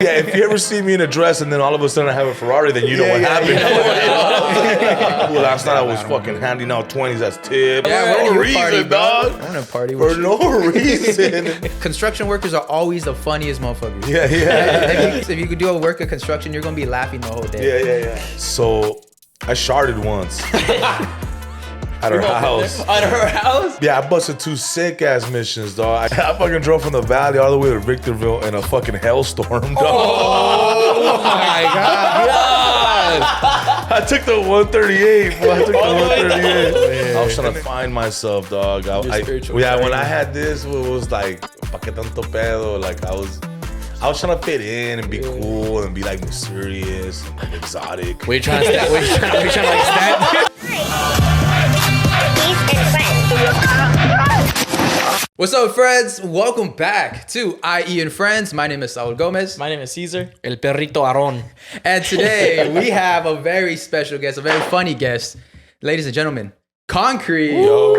Yeah, if you ever see me in a dress and then all of a sudden I have a Ferrari, then you know what happened. Well, last night I was fucking handing out 20s as tips. Yeah, for we're no at your party, reason, bro. dog. I want to party For with you. no reason. Construction workers are always the funniest motherfuckers. Yeah. If you could do a work of construction, you're gonna be laughing the whole day. Yeah. So I sharded once. At her house. At her house? Yeah, I busted 2 sick ass missions, dog. I fucking drove from the valley all the way to Victorville in a fucking hailstorm, dog. Oh my god! I took the 138, bro. I took the 138. I was trying to find myself, dog. When I had this, it was like, pa que tanto pedo? Like I was trying to fit in and be cool and be like mysterious and like exotic. We're trying to like stand. What's up, friends? Welcome back to I.E In Friends. My name is Saul Gomez. My name is Cesar. El Perrito Aron. And today we have a very special guest, a very funny guest. Ladies and gentlemen, Concrete. Yo.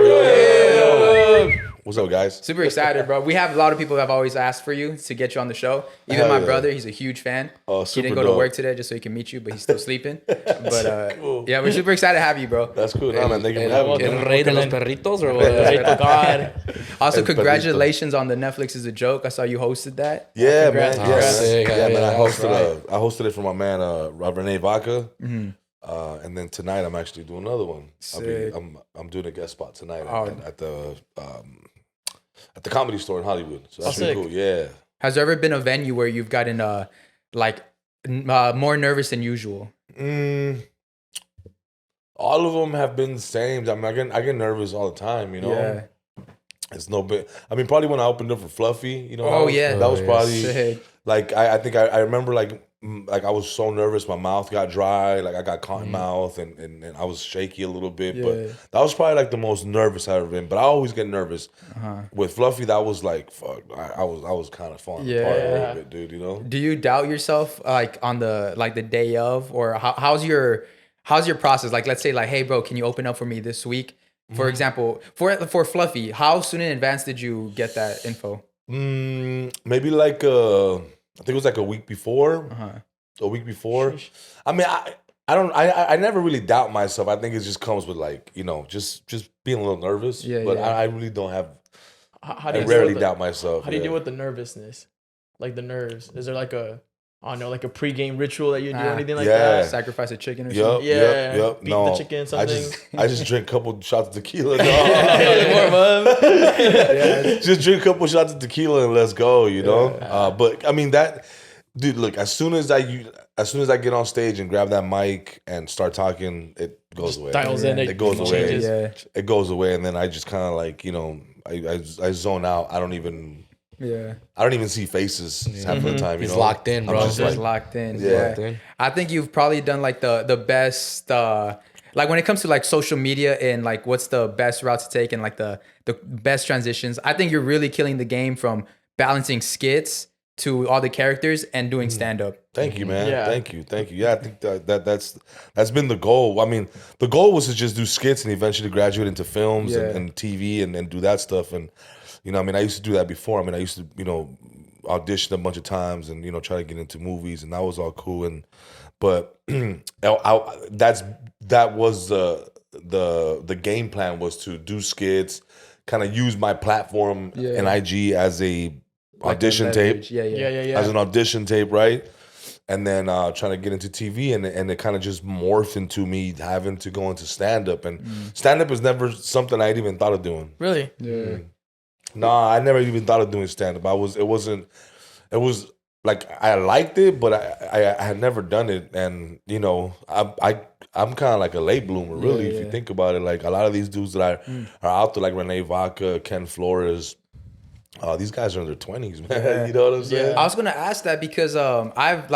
What's up, guys? Super excited, bro. We have a lot of people that have always asked for you to get you on the show. Even my brother, he's a huge fan. Oh, he didn't go to work today just so he can meet you, but he's still sleeping. But cool. yeah, we're super excited to have you, bro. That's cool. No, man, thank you for having me. El Rey de los Perritos or El Rey de God. Also, El congratulations on the Netflix is a Joke. I saw you hosted that. Yeah, man. Congrats. Yeah, man. I Right. hosted it for my man, Renee Vaca. And then tonight I'm actually doing another one. Sick. I'm doing a guest spot tonight at the Comedy Store in Hollywood. So that's really cool. Yeah. Has there ever been a venue where you've gotten more nervous than usual? All of them have been the same. I mean, I get nervous all the time, you know? Yeah. It's no bit. I mean, probably when I opened up for Fluffy, you know? Oh, yeah. That was probably, Sick. like, I think I remember, like I was so nervous, my mouth got dry, like I got cotton mouth and I was shaky a little bit. Yeah. But that was probably like the most nervous I've ever been. But I always get nervous. With Fluffy, that was like, fuck, I was kind of falling apart a little bit, dude, you know? Do you doubt yourself like on the day of, or how's your process? Like, let's say like, hey bro, can you open up for me this week? For example, for Fluffy, how soon in advance did you get that info? Maybe like I think it was like a week before. A week before. I mean, I never really doubt myself. I think it just comes with like, you know, just being a little nervous. But I really don't have. How do you rarely doubt myself. How do you deal with the nervousness? Like the nerves? Is there like I don't know, like a pregame ritual that you do or anything like that? Sacrifice a chicken or something? Yep. Beat the chicken, something. I just drink a couple shots of tequila, dog. Just drink a couple shots of tequila and let's go, you know? But I mean that, dude, look, as soon as I get on stage and grab that mic and start talking, it goes away. Dials in, it goes away. Yeah. It goes away, and then I just kind of like, you know, I zone out. I don't even see faces half of the time. You know, He's locked in, bro. Just locked in. Yeah. I think you've probably done like the best. Like when it comes to like social media and like what's the best route to take and like the best transitions. I think you're really killing the game from balancing skits to all the characters and doing stand up. Thank you, man. Yeah. Thank you. Yeah, I think that's been the goal. I mean, the goal was to just do skits and eventually graduate into films and TV and do that stuff. And you know, I mean, I used to do that before. I mean, I used to, you know, audition a bunch of times and, you know, try to get into movies, and that was all cool. But that was the game plan, was to do skits, kind of use my platform and IG as a audition tape. As an audition tape, right? And then trying to get into TV, and it kind of just morphed into me having to go into stand-up. And stand-up is never something I'd even thought of doing. Really? Yeah. Nah, I never even thought of doing stand-up. It was like, I liked it, but I had never done it. And, you know, I'm kind of like a late bloomer, really, if you think about it. Like, a lot of these dudes that are out there, like Renee Vaca, Ken Flores, these guys are in their 20s, man. You know what I'm saying? I was gonna ask that because I've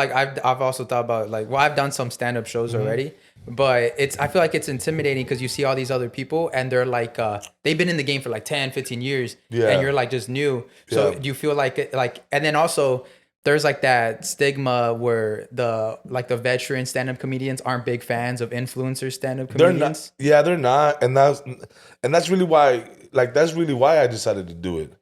also thought about like, well, I've done some stand-up shows already, but I feel like it's intimidating because you see all these other people and they're like they've been in the game for like 10, 15 years, and you're like just new. So do you feel like and then also there's like that stigma where the veteran stand-up comedians aren't big fans of influencer stand-up comedians? They're not, and that's really why I decided to do it.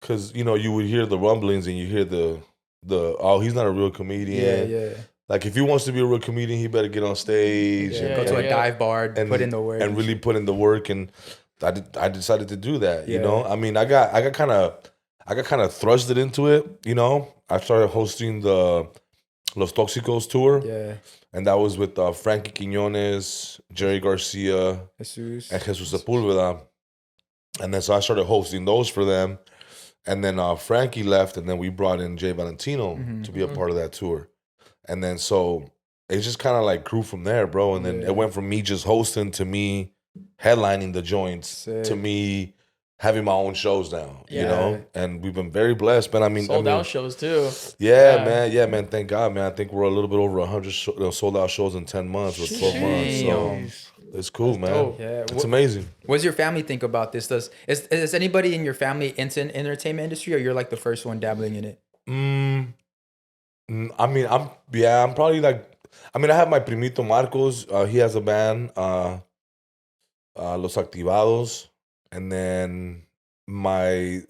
Because, you know, you would hear the rumblings and you hear the he's not a real comedian. Yeah. Like if he wants to be a real comedian, he better get on stage and go to a dive bar and put in the work and really put in the work. And I decided to do that. You know, I mean, I got kind of thrusted into it. You know, I started hosting the Los Tóxicos tour. Yeah. And that was with Frankie Quiñones, Jerry Garcia, and Jesus Sepulveda. And then so I started hosting those for them. And then Frankie left, and then we brought in Jay Valentino to be a part of that tour. And then so it just kind of like grew from there, bro. And then it went from me just hosting to me headlining the joints to me having my own shows now, you know? And we've been very blessed, man. I mean, sold out shows too. Yeah, man. Yeah, man. Thank God, man. I think we're a little bit over 100 sold out shows in 10 months or 12 months. So it's cool, man. Dope. Yeah. It's amazing. What does your family think about this? Is anybody in your family into the entertainment industry, or you're like the first one dabbling in it? I mean, I'm probably like, I mean, I have my primito Marcos. He has a band, Los Activados. And then my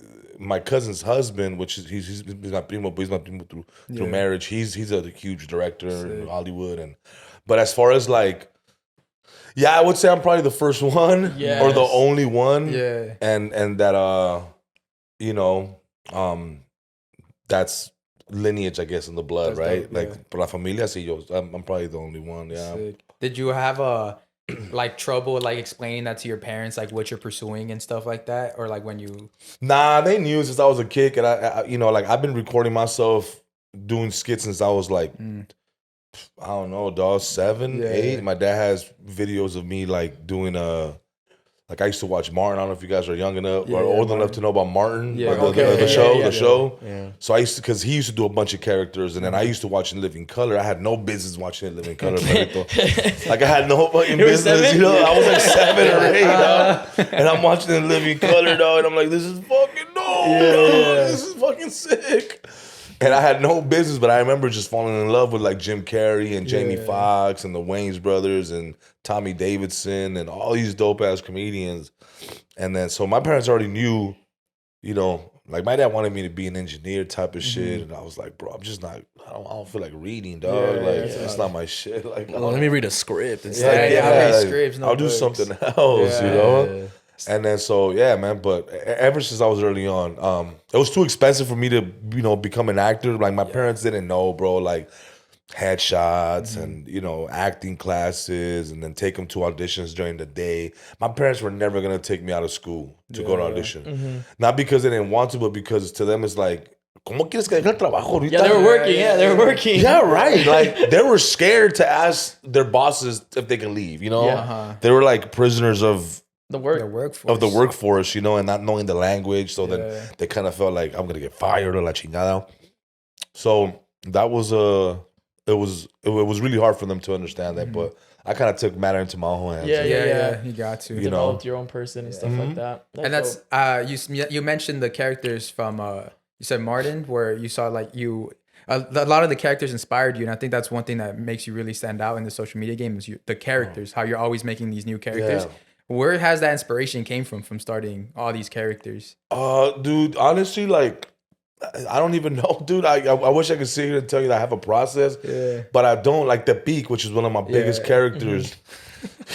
cousin's husband, which is he's my primo, but he's my primo through marriage. He's a huge director in Hollywood. But as far as like, I would say I'm probably the first one or the only one. Yeah. And that you know, that's lineage, I guess, in the blood, that's right? Dope, like por la familia, I'm probably the only one. Yeah. Sick. Did you have like trouble like explaining that to your parents, like what you're pursuing and stuff like that, or like when you? Nah, they knew since I was a kid, and I you know, like I've been recording myself doing skits since I was like, I don't know, dog, 7, 8. My dad has videos of me like doing like I used to watch Martin. I don't know if you guys are young enough or old enough to know about Martin, the show. Yeah. So I used to, because he used to do a bunch of characters, and then I used to watch in living color. I had no business watching in living color, Perrito. Like I had no fucking business. You know, I was like 7 or 8, dog, and I'm watching in living color, dog, and I'm like, this is fucking this is fucking sick. And I had no business, but I remember just falling in love with like Jim Carrey and Jamie Foxx and the Wayans brothers and Tommy Davidson and all these dope ass comedians. And then so my parents already knew, you know, like my dad wanted me to be an engineer type of shit, and I was like, bro, I'm just not. I don't feel like reading, dog. It's not my shit. Like, let me read a script. And read scripts. I'll do something else, you know. And then so man, but ever since I was early on, it was too expensive for me to, you know, become an actor. Like my parents didn't know, bro, like headshots and, you know, acting classes, and then take them to auditions during the day. My parents were never gonna take me out of school to go to audition. Not because they didn't want to, but because to them it's like, ¿cómo quieres que deje el trabajo ahorita? Yeah, they were working. They were working. Yeah, right. Like they were scared to ask their bosses if they can leave, you know? They were like prisoners of the workforce, you know, and not knowing the language. So then they kind of felt like I'm gonna get fired or la chingada. So that was it was really hard for them to understand that, but I kind of took matter into my own hands. Yeah. You got to. You developed your own person and stuff like that. That's you mentioned the characters from you said Martin, where you saw like a lot of the characters inspired you, and I think that's one thing that makes you really stand out in the social media game is the characters, how you're always making these new characters. Yeah. Where has that inspiration came from starting all these characters? Dude, honestly, like, I don't even know, dude. I wish I could sit here and tell you that I have a process, but I don't. Like Tepic, which is one of my biggest characters.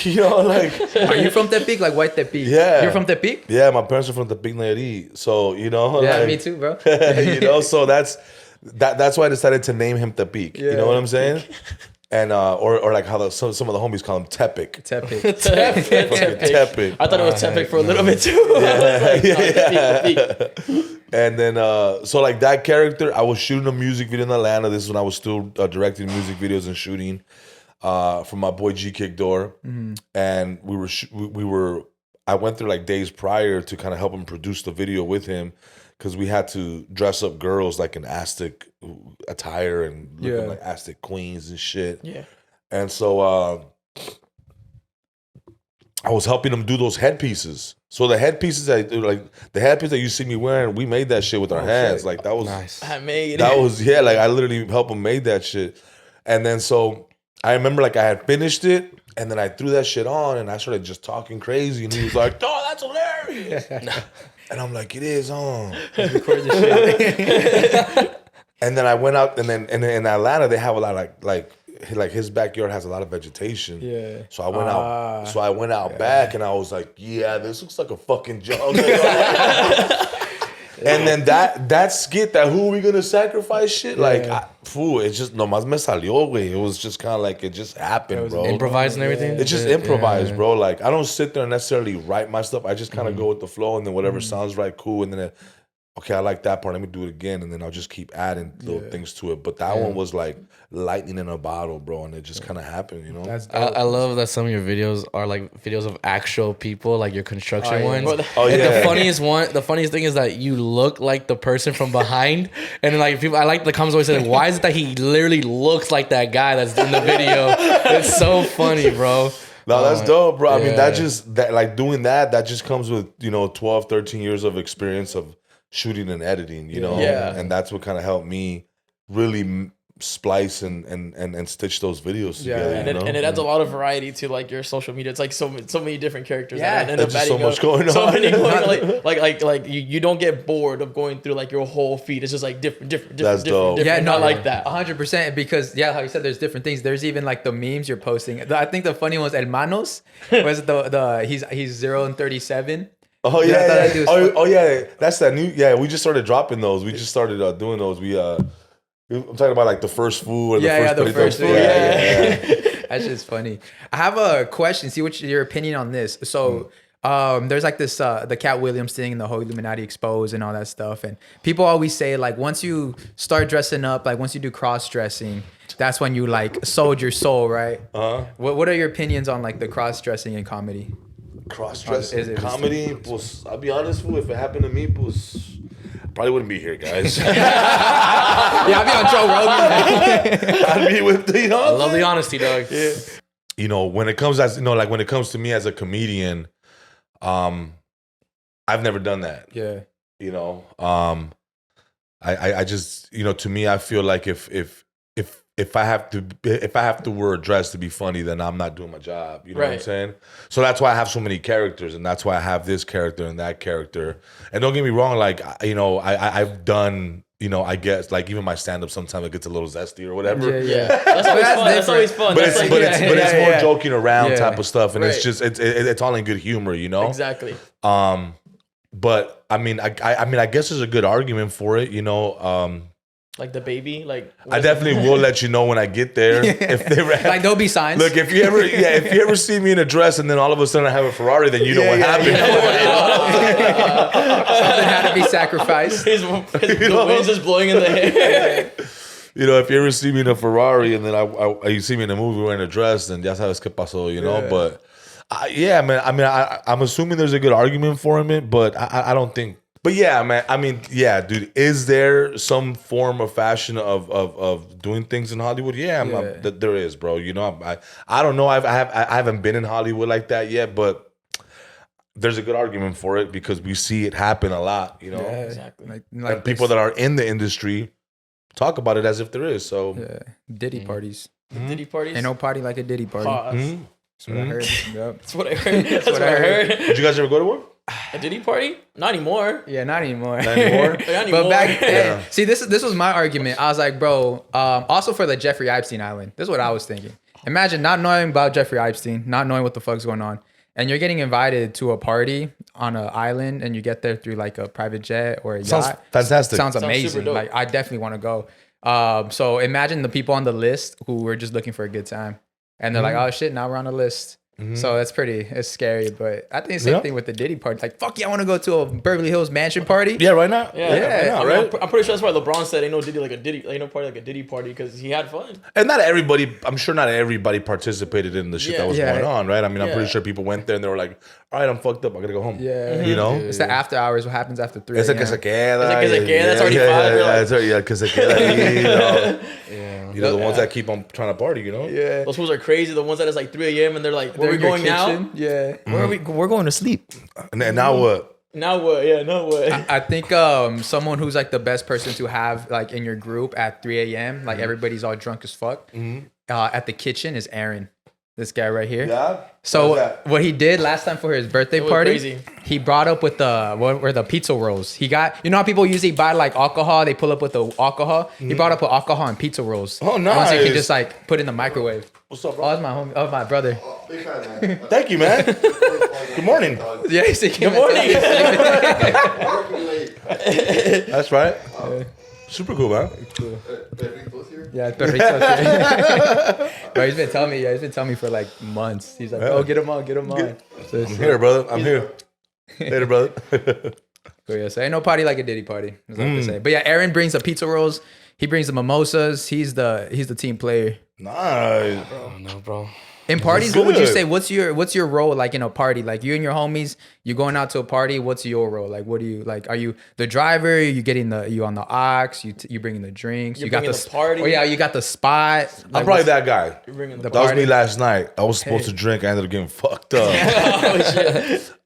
You know, like, are you from Tepic? Like white Tepic? Yeah, you're from Tepic? Yeah, my parents are from Tepic Nayarit. So you know, like, me too, bro. You know, so that's why I decided to name him Tepic. You know what I'm saying? And or like how some of the homies call him Tepic. Tepic. I thought it was Tepic for a little bit too. And then so like that character, I was shooting a music video in Atlanta. This is when I was still directing music videos and shooting for my boy G Kick Door. And we were I went through like days prior to kind of help him produce the video with him, because we had to dress up girls like in Aztec attire and looking like Aztec queens and shit. Yeah. And so I was helping them do those headpieces. So the headpieces the headpiece that you see me wearing, we made that shit with our hands. Like that was nice. I made that was like I literally helped them make that shit. And then so I remember like I had finished it, and then I threw that shit on and I started just talking crazy, and he was like, "Oh, that's hilarious." And I'm like, it is on. And then I went out, and then in Atlanta they have a lot of like his backyard has a lot of vegetation. Yeah. So I went out. So I went out back, and I was like, yeah, this looks like a fucking jungle. And then that skit, that who are we gonna sacrifice shit? Like, it just nomás me salió, güey. It was just kind of like it just happened, bro. Improvised and everything. It just improvised, bro. Like, I don't sit there and necessarily write my stuff. I just kind of go with the flow, and then whatever sounds right, cool, and then okay, I like that part. Let me do it again, and then I'll just keep adding little things to it. But that one was like lightning in a bottle, bro, and it just kind of happened, you know. I love that some of your videos are like videos of actual people, like your construction ones. Oh yeah. And the funniest thing is that you look like the person from behind, and like people, I like the comments always saying, "Why is it that he literally looks like that guy that's in the video?" It's so funny, bro. No, that's dope, bro. I mean, like doing that just comes with 12, 13 years of experience of shooting and editing, you know, and that's what kind of helped me really splice and stitch those videos together. And it adds a lot of variety to like your social media. It's like so many different characters. There's just so much going on. So many going like you don't get bored of going through like your whole feed. It's just like different. That's dope. Yeah, not like that. 100%, because how you said, there's different things. There's even like the memes you're posting. I think the funny one was Hermanos. Was the he's 0 and 37. Oh yeah, yeah. That's that new. Yeah, we just started dropping those. We just started doing those. I'm talking about like the first food or the first food. Yeah. That's just funny. I have a question. See what your opinion on this. So there's like this the Cat Williams thing and the whole Illuminati exposed and all that stuff. And people always say like once you start dressing up, like once you do cross dressing, that's when you like sold your soul, right? What are your opinions on like the cross dressing in comedy? Cross-dressing comedy, pues, I'll be honest with you, if it happened to me, pues, I probably wouldn't be here, guys. I'd be on Joe Rogan. I'd be with the, I love the honesty, dog. Yeah. When it comes when it comes to me as a comedian, I've never done that. Yeah. I just, to me, I feel like if I have to wear a dress to be funny, then I'm not doing my job. You know what I'm saying? So that's why I have so many characters, and that's why I have this character and that character. And don't get me wrong, like I've done, I guess like even my stand up sometimes it gets a little zesty or whatever. Yeah. That's always fun. But it's more joking around type of stuff, and Right. it's just it's all in good humor, Exactly. But I mean, I guess there's a good argument for it, Like the baby, like I definitely will let you know when I get there. If they like there'll be signs. Look, if you ever see me in a dress and then all of a sudden I have a Ferrari, then you know what happened. Something had to be sacrificed. The wind's just blowing in the hair. If you ever see me in a Ferrari and then you see me in a movie wearing a dress, then ya sabes qué pasó, But man. I mean, I'm assuming there's a good argument for it, but I don't think. But yeah, man. I mean, yeah, dude. Is there some form of fashion of doing things in Hollywood? Yeah, there is, bro. I don't know. I haven't been in Hollywood like that yet, but there's a good argument for it because we see it happen a lot. Yeah, exactly. Like and people that are in the industry talk about it as if there is. So Diddy parties. Diddy parties. Ain't no party like a Diddy party. That's what I heard. Yep. That's what I heard. That's what I heard. Did you guys ever go to one? A Diddy party? Not anymore. Yeah, not anymore. But back then, see, this was my argument. I was like, bro, also for the Jeffrey Epstein Island. This is what I was thinking. Imagine not knowing about Jeffrey Epstein, not knowing what the fuck's going on, and you're getting invited to a party on an island, and you get there through like a private jet or a yacht. Sounds fantastic. Sounds amazing. Like I definitely want to go. So imagine the people on the list who were just looking for a good time, and they're like, oh shit, now we're on the list. So it's scary, but I think the same thing with the Diddy party. Like, fuck yeah, I want to go to a Beverly Hills mansion party. Yeah, right now. Yeah, right? I'm pretty sure that's why LeBron said ain't no party like a Diddy party because he had fun. And I'm sure not everybody participated in the shit that was going on, right? I mean, I'm pretty sure people went there and they were like, all right, I'm fucked up, I gotta go home. Yeah. It's the after hours, what happens after 3 It's a.m. que se queda. That's already 5. Yeah, que se queda. The ones that keep on trying to party, Yeah. Those fools are crazy. The ones that is like 3 a.m. and they're like, where are we going now? Yeah. Where are we? We're going to sleep. And now what? Now what? Yeah, now what? I think someone who's like the best person to have like in your group at 3 a.m. like everybody's all drunk as fuck. At the kitchen is Aaron. This guy right here. Yeah. So what he did last time for his birthday party, crazy. he brought up with the pizza rolls. He got, you know how people usually buy like alcohol, they pull up with the alcohol. He brought up with alcohol and pizza rolls. Oh, nice. Once he can just like put in the microwave. What's up, bro? Oh, that's my homie. Oh, my brother. Big fan, man. Thank you, man. Good morning. Yeah, he came Good morning. Working late. That's right. Super cool, man. Perritos here. Yeah, Perrito. Bro, he's been telling me for like months. He's like, oh, get him on. So I'm here, brother. I'm here. Later, brother. Cool, yeah, so ain't no party like a Diddy party. That's what I have to say. But yeah, Aaron brings the pizza rolls. He brings the mimosas. He's the team player. Nice. Oh, no, bro. In parties, what would you good. say? What's your role like in a party? Like you and your homies, you going out to a party. What's your role? Like, what do you like? Are you the driver? Are you getting you on the ox? You bringing the drinks? You're you got bringing the party? Oh yeah, you got the spot. I'm Like, probably that guy. You're bringing The the That was party. me last night. I was supposed to drink. I ended up getting fucked up.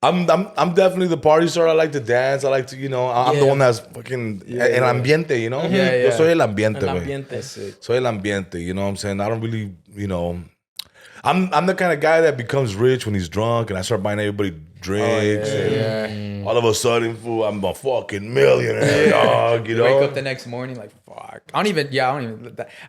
I'm definitely the party starter. I like to dance. I like to, I'm the Yeah. one that's fucking el ambiente, you know? Yeah, yeah. Yo soy el ambiente, El güey. ambiente. Soy el ambiente, you know what I'm saying? I don't really, I'm the kind of guy that becomes rich when he's drunk and I start buying everybody drinks. and all of a sudden, fool, I'm a fucking millionaire, dog, you You know? wake up the next morning like fuck. I don't even.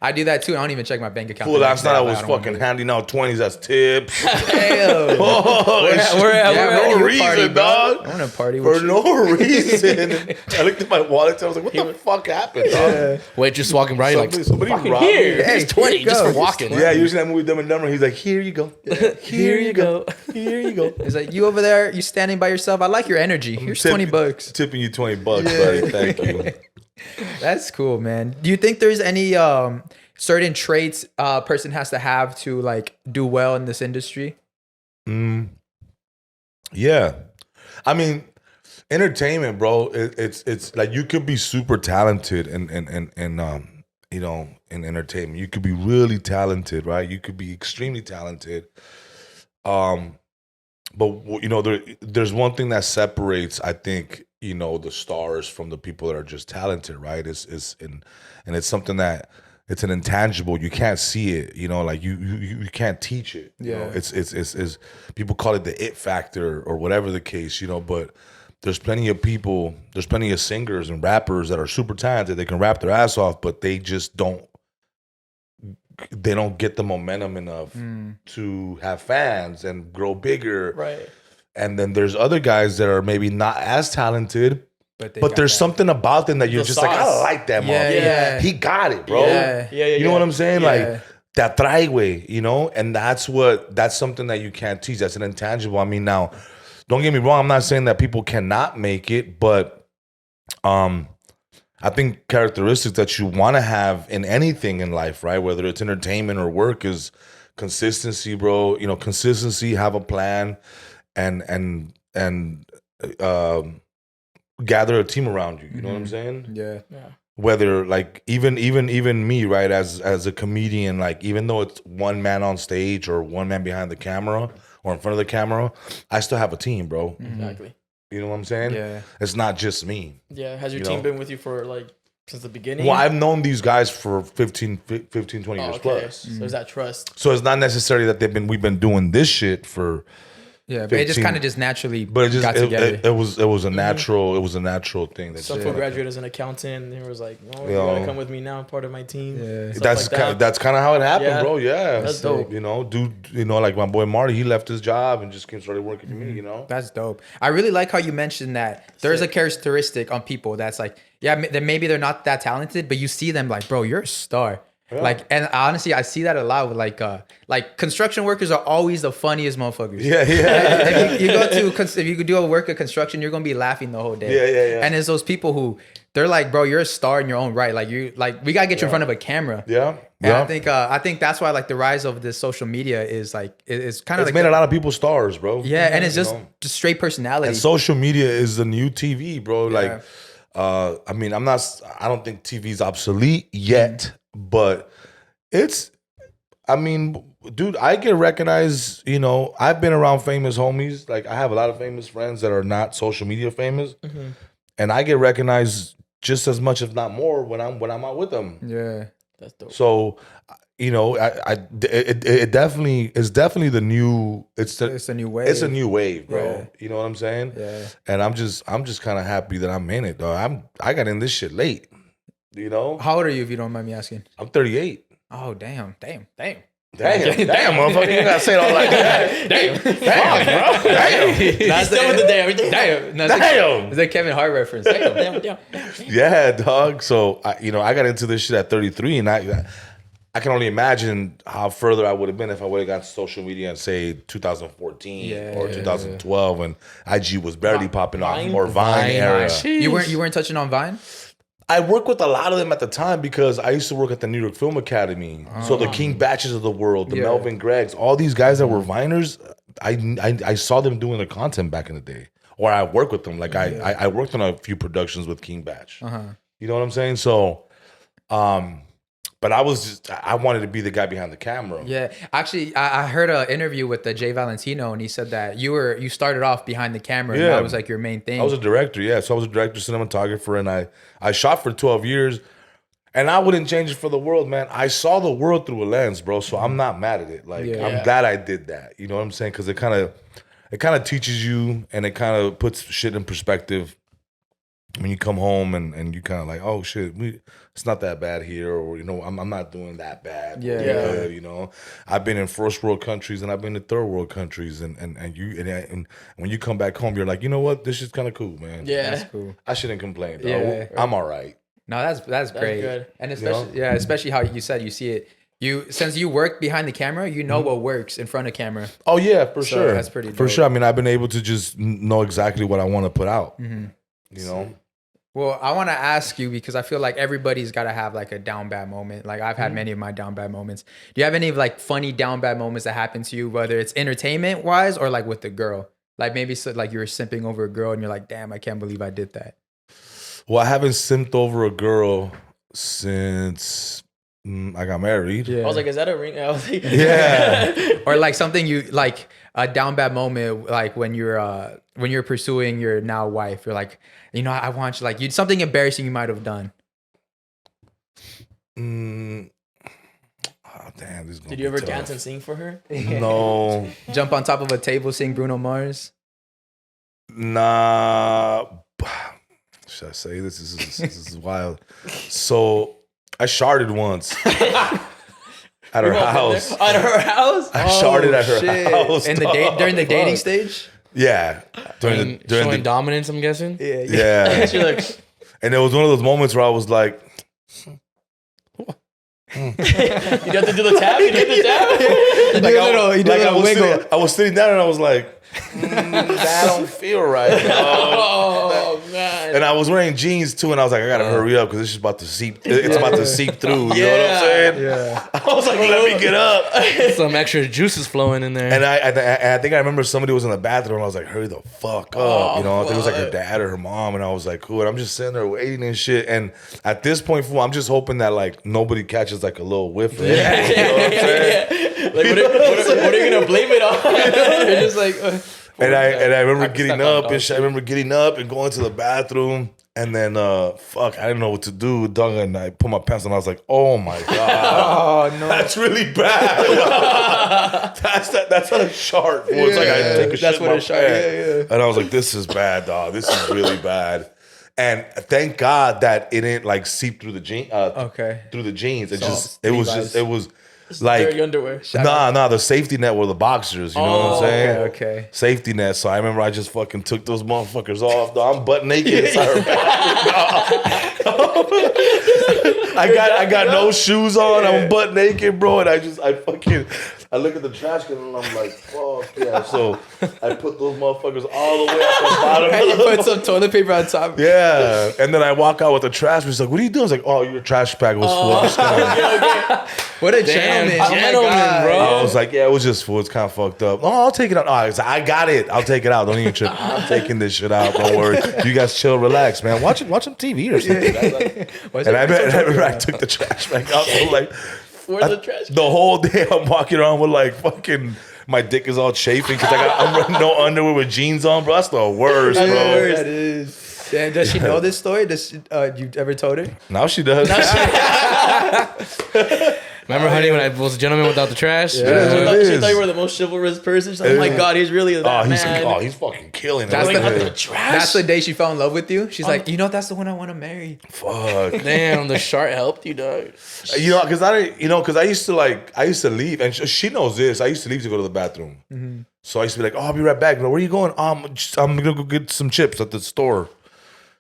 I do that too. I don't even check my bank account. Fool, the last next day. night I Like, was don't wanna fucking do it. handing out 20s as tips. Damn. Oh, Where Yeah, for where no do you party, reason, bro? dog. I want to party For with you. no reason. I looked at my wallet and I was like, what the fuck happened, dog? Wait, just walking by, like, Somebody fucking robbed here. me. Hey, It's 20 here you just go. for walking. Yeah, usually that movie Dumb and Dumber, he's like, here you go. Here you go. Here you go. It's like you over there, you standing by yourself. I like your energy. Here's $20. Tipping you $20, buddy. Thank you. That's cool, man. Do you think there's any certain traits a person has to have to like do well in this industry? Yeah. I mean, entertainment, bro, it's like you could be super talented in entertainment. You could be really talented, right? You could be extremely talented. But there's one thing that separates, I think, the stars from the people that are just talented, right? And it's something that it's an intangible. You can't see it, like you can't teach it. Yeah. It's people call it the it factor or whatever the case, but there's plenty of people, there's plenty of singers and rappers that are super talented. They can rap their ass off, but they just don't get the momentum enough to have fans and grow bigger. Right. And then there's other guys that are maybe not as talented, But but there's something about them that you're The just like, I sauce. like that Yeah, motherfucker. yeah. He got it, bro. Yeah. You know what I'm saying? Yeah. Like, that trae, güey, and that's something that you can't teach. That's an intangible. I mean, now, don't get me wrong. I'm not saying that people cannot make it, but I think characteristics that you want to have in anything in life, right? Whether it's entertainment or work, is consistency, bro. Consistency, have a plan, and gather a team around you. You know what I'm saying? Yeah. Whether like even me, right, as a comedian, like even though it's one man on stage or one man behind the camera or in front of the camera, I still have a team, bro. Exactly. You know what I'm saying? Yeah. It's not just me. Yeah. Has your You team know? been with you for like since the beginning? Well, I've known these guys for 15, 20 Oh, years okay. plus. So there's that trust. So it's not necessarily that we've been doing this shit for. Yeah, but it just 15. kind of just naturally But it just got together. it was a natural thing. That Some just fool fucking- graduated as an accountant, and he was like, "Oh, you Yo. gotta come with me now, part of my team." Yeah. Stuff That's like that. that's kind of how it happened, Yeah. bro. Yeah, That's dope. Like my boy Marty, he left his job and just came started working for me. That's dope. I really like how you mentioned that there's a characteristic on people that's like, that maybe they're not that talented, but you see them like, bro, you're a star. Yeah. Like, and honestly, I see that a lot with like construction workers are always the funniest motherfuckers. Yeah. If you could do a work of construction, you're gonna be laughing the whole day. Yeah. And it's those people who they're like, bro, you're a star in your own right. Like we gotta get you in front of a camera. Yeah. And Yeah. I think that's why like the rise of this social media is like it's kind of It's like made a lot of people stars, bro. yeah, and it's You just know? straight personality. And social media is the new TV, bro. Yeah. Like, I mean, I don't think TV's obsolete yet, but dude, I get recognized, I've been around famous homies. Like, I have a lot of famous friends that are not social media famous, and I get recognized just as much, if not more, when I'm out with them. Yeah. That's dope. So, you know, it definitely is definitely the new. It's a new wave. It's a new wave, bro. Yeah. You know what I'm saying? Yeah. And I'm just kind of happy that I'm in it, though. I got in this shit late. You know? How old are you, if you don't mind me asking? I'm 38. Oh, damn, Motherfucker! You gotta say it all like that. damn, Damn, bro. Damn. That's the with the day every day. Damn. No, Damn. It's like Kevin Hart reference. Damn. Yeah, dog. So I got into this shit at 33, and I can only imagine how further I would have been if I would have got social media in, say, 2014 or 2012 when IG was barely popping off, or Vine era. You weren't touching on Vine? I worked with a lot of them at the time because I used to work at the New York Film Academy. So the King Batches of the world, the Melvin Greggs, all these guys that were Viners, I saw them doing their content back in the day. Or I worked with them. Like I worked on a few productions with King Batch. You know what I'm saying? So, but I wanted to be the guy behind the camera. Yeah, actually, I heard an interview with the Jay Valentino, and he said that you started off behind the camera, and that was like your main thing. I was a director, yeah. So I was a director, cinematographer, and I shot for 12 years, and I wouldn't change it for the world, man. I saw the world through a lens, bro. So I'm not mad at it. Like I'm glad I did that. You know what I'm saying? Because it kind of teaches you, and it kind of puts shit in perspective. When you come home and you kind of like, oh shit, it's not that bad here, or you know, I'm not doing that bad. Yeah. You know, I've been in first world countries and I've been in third world countries, and when you come back home, you're like, you know what, this is kind of cool, man. Yeah, that's cool. I shouldn't complain, though. Yeah. I'm all right. No, that's great. Good. And especially especially how you said you see it. Since you work behind the camera, you know what works in front of camera. Oh yeah, for sure. That's pretty dope. For sure. I mean, I've been able to just know exactly what I want to put out. You know. Well, I want to ask you, because I feel like everybody's got to have like a down bad moment. Like I've had many of my down bad moments. Do you have any like funny down bad moments that happen to you, whether it's entertainment wise or like with the girl? Like maybe like you were simping over a girl and you're like, damn, I can't believe I did that. Well, I haven't simped over a girl since I got married. I was like, is that a ring? I was like, Yeah. Or like something you like a down bad moment, like when you're pursuing your now wife. You're like, you know, I want you, like, something embarrassing you might have done. Oh damn! This is gonna Did you ever tough. dance and sing for her? No. Jump on top of a table, sing Bruno Mars. Nah. Should I say this? This is wild. So I sharded once at her house. At her house? I sharded at her house During the dating stage. Yeah, during Showing the dominance, I'm guessing. yeah. She's like, And it was one of those moments where I was like, you got to do the tap? You did the tap? I was sitting down and I was like, that don't feel right. Oh, man. And I was wearing jeans too, and I was like, I gotta hurry up because this is about to seep. It's about to seep through. You know what I'm saying? Yeah. I was like, let me get up. Some extra juices flowing in there. And I think I remember somebody was in the bathroom. And I was like, hurry the fuck up. You know, I think it was like her dad or her mom. And I was like, cool. And I'm just sitting there waiting and shit. And at this point, fool, I'm just hoping that like nobody catches like a little whiff of it. You know what I'm saying? Like, what are you gonna blame it on? You're just like, And I remember I getting stuck on up and shit. I remember getting up and going to the bathroom. And then, I didn't know what to do, dog. And I put my pants on. I was like, oh my God. oh no, That's really bad. That's not a shark. Well, it's like I take a shit. That's what in my a shark. pants. And I was like, this is bad, dog. This is really bad. And thank God that it didn't like seep through the jeans. Through the jeans. It was like dirty underwear. Nah, the safety net were the boxers. You know what I'm saying? Okay. Safety net. So I remember I just fucking took those motherfuckers off. Dog. I'm butt naked inside her bathroom. I got no shoes on. I'm butt naked, bro. And I look at the trash can and I'm like, fuck yeah. So I put those motherfuckers all the way at the bottom. And you put some toilet paper on top. Yeah. And then I walk out with the trash. She's like, what are you doing? I was like, oh, your trash bag was full. I'm just gonna- What a gentleman, bro. I was like, yeah, it was just full. It's kind of fucked up. Oh, I'll take it out. Oh, I got it. I'll take it out. Don't even trip. I'm taking this shit out. Don't worry. You guys chill, relax, man. Watch some TV or something. And I remember I took the trash bag out. So like, Where's the trash? the whole day I'm walking around with like fucking, my dick is all chafing because I'm running no underwear with jeans on, bro. That's the worst, bro. That is. And does she know this story? You ever told her? Now she does. Remember, honey, when I was a gentleman without the trash? She thought you were the most chivalrous person. She's like, oh my God, he's really that man. He's fucking killing it. That's the day she fell in love with you. She's like, that's the one I want to marry. Fuck. Damn, the shark helped you, dog. Because I used to leave, and she knows this. I used to leave to go to the bathroom. Mm-hmm. So I used to be like, I'll be right back. Where are you going? I'm gonna go get some chips at the store.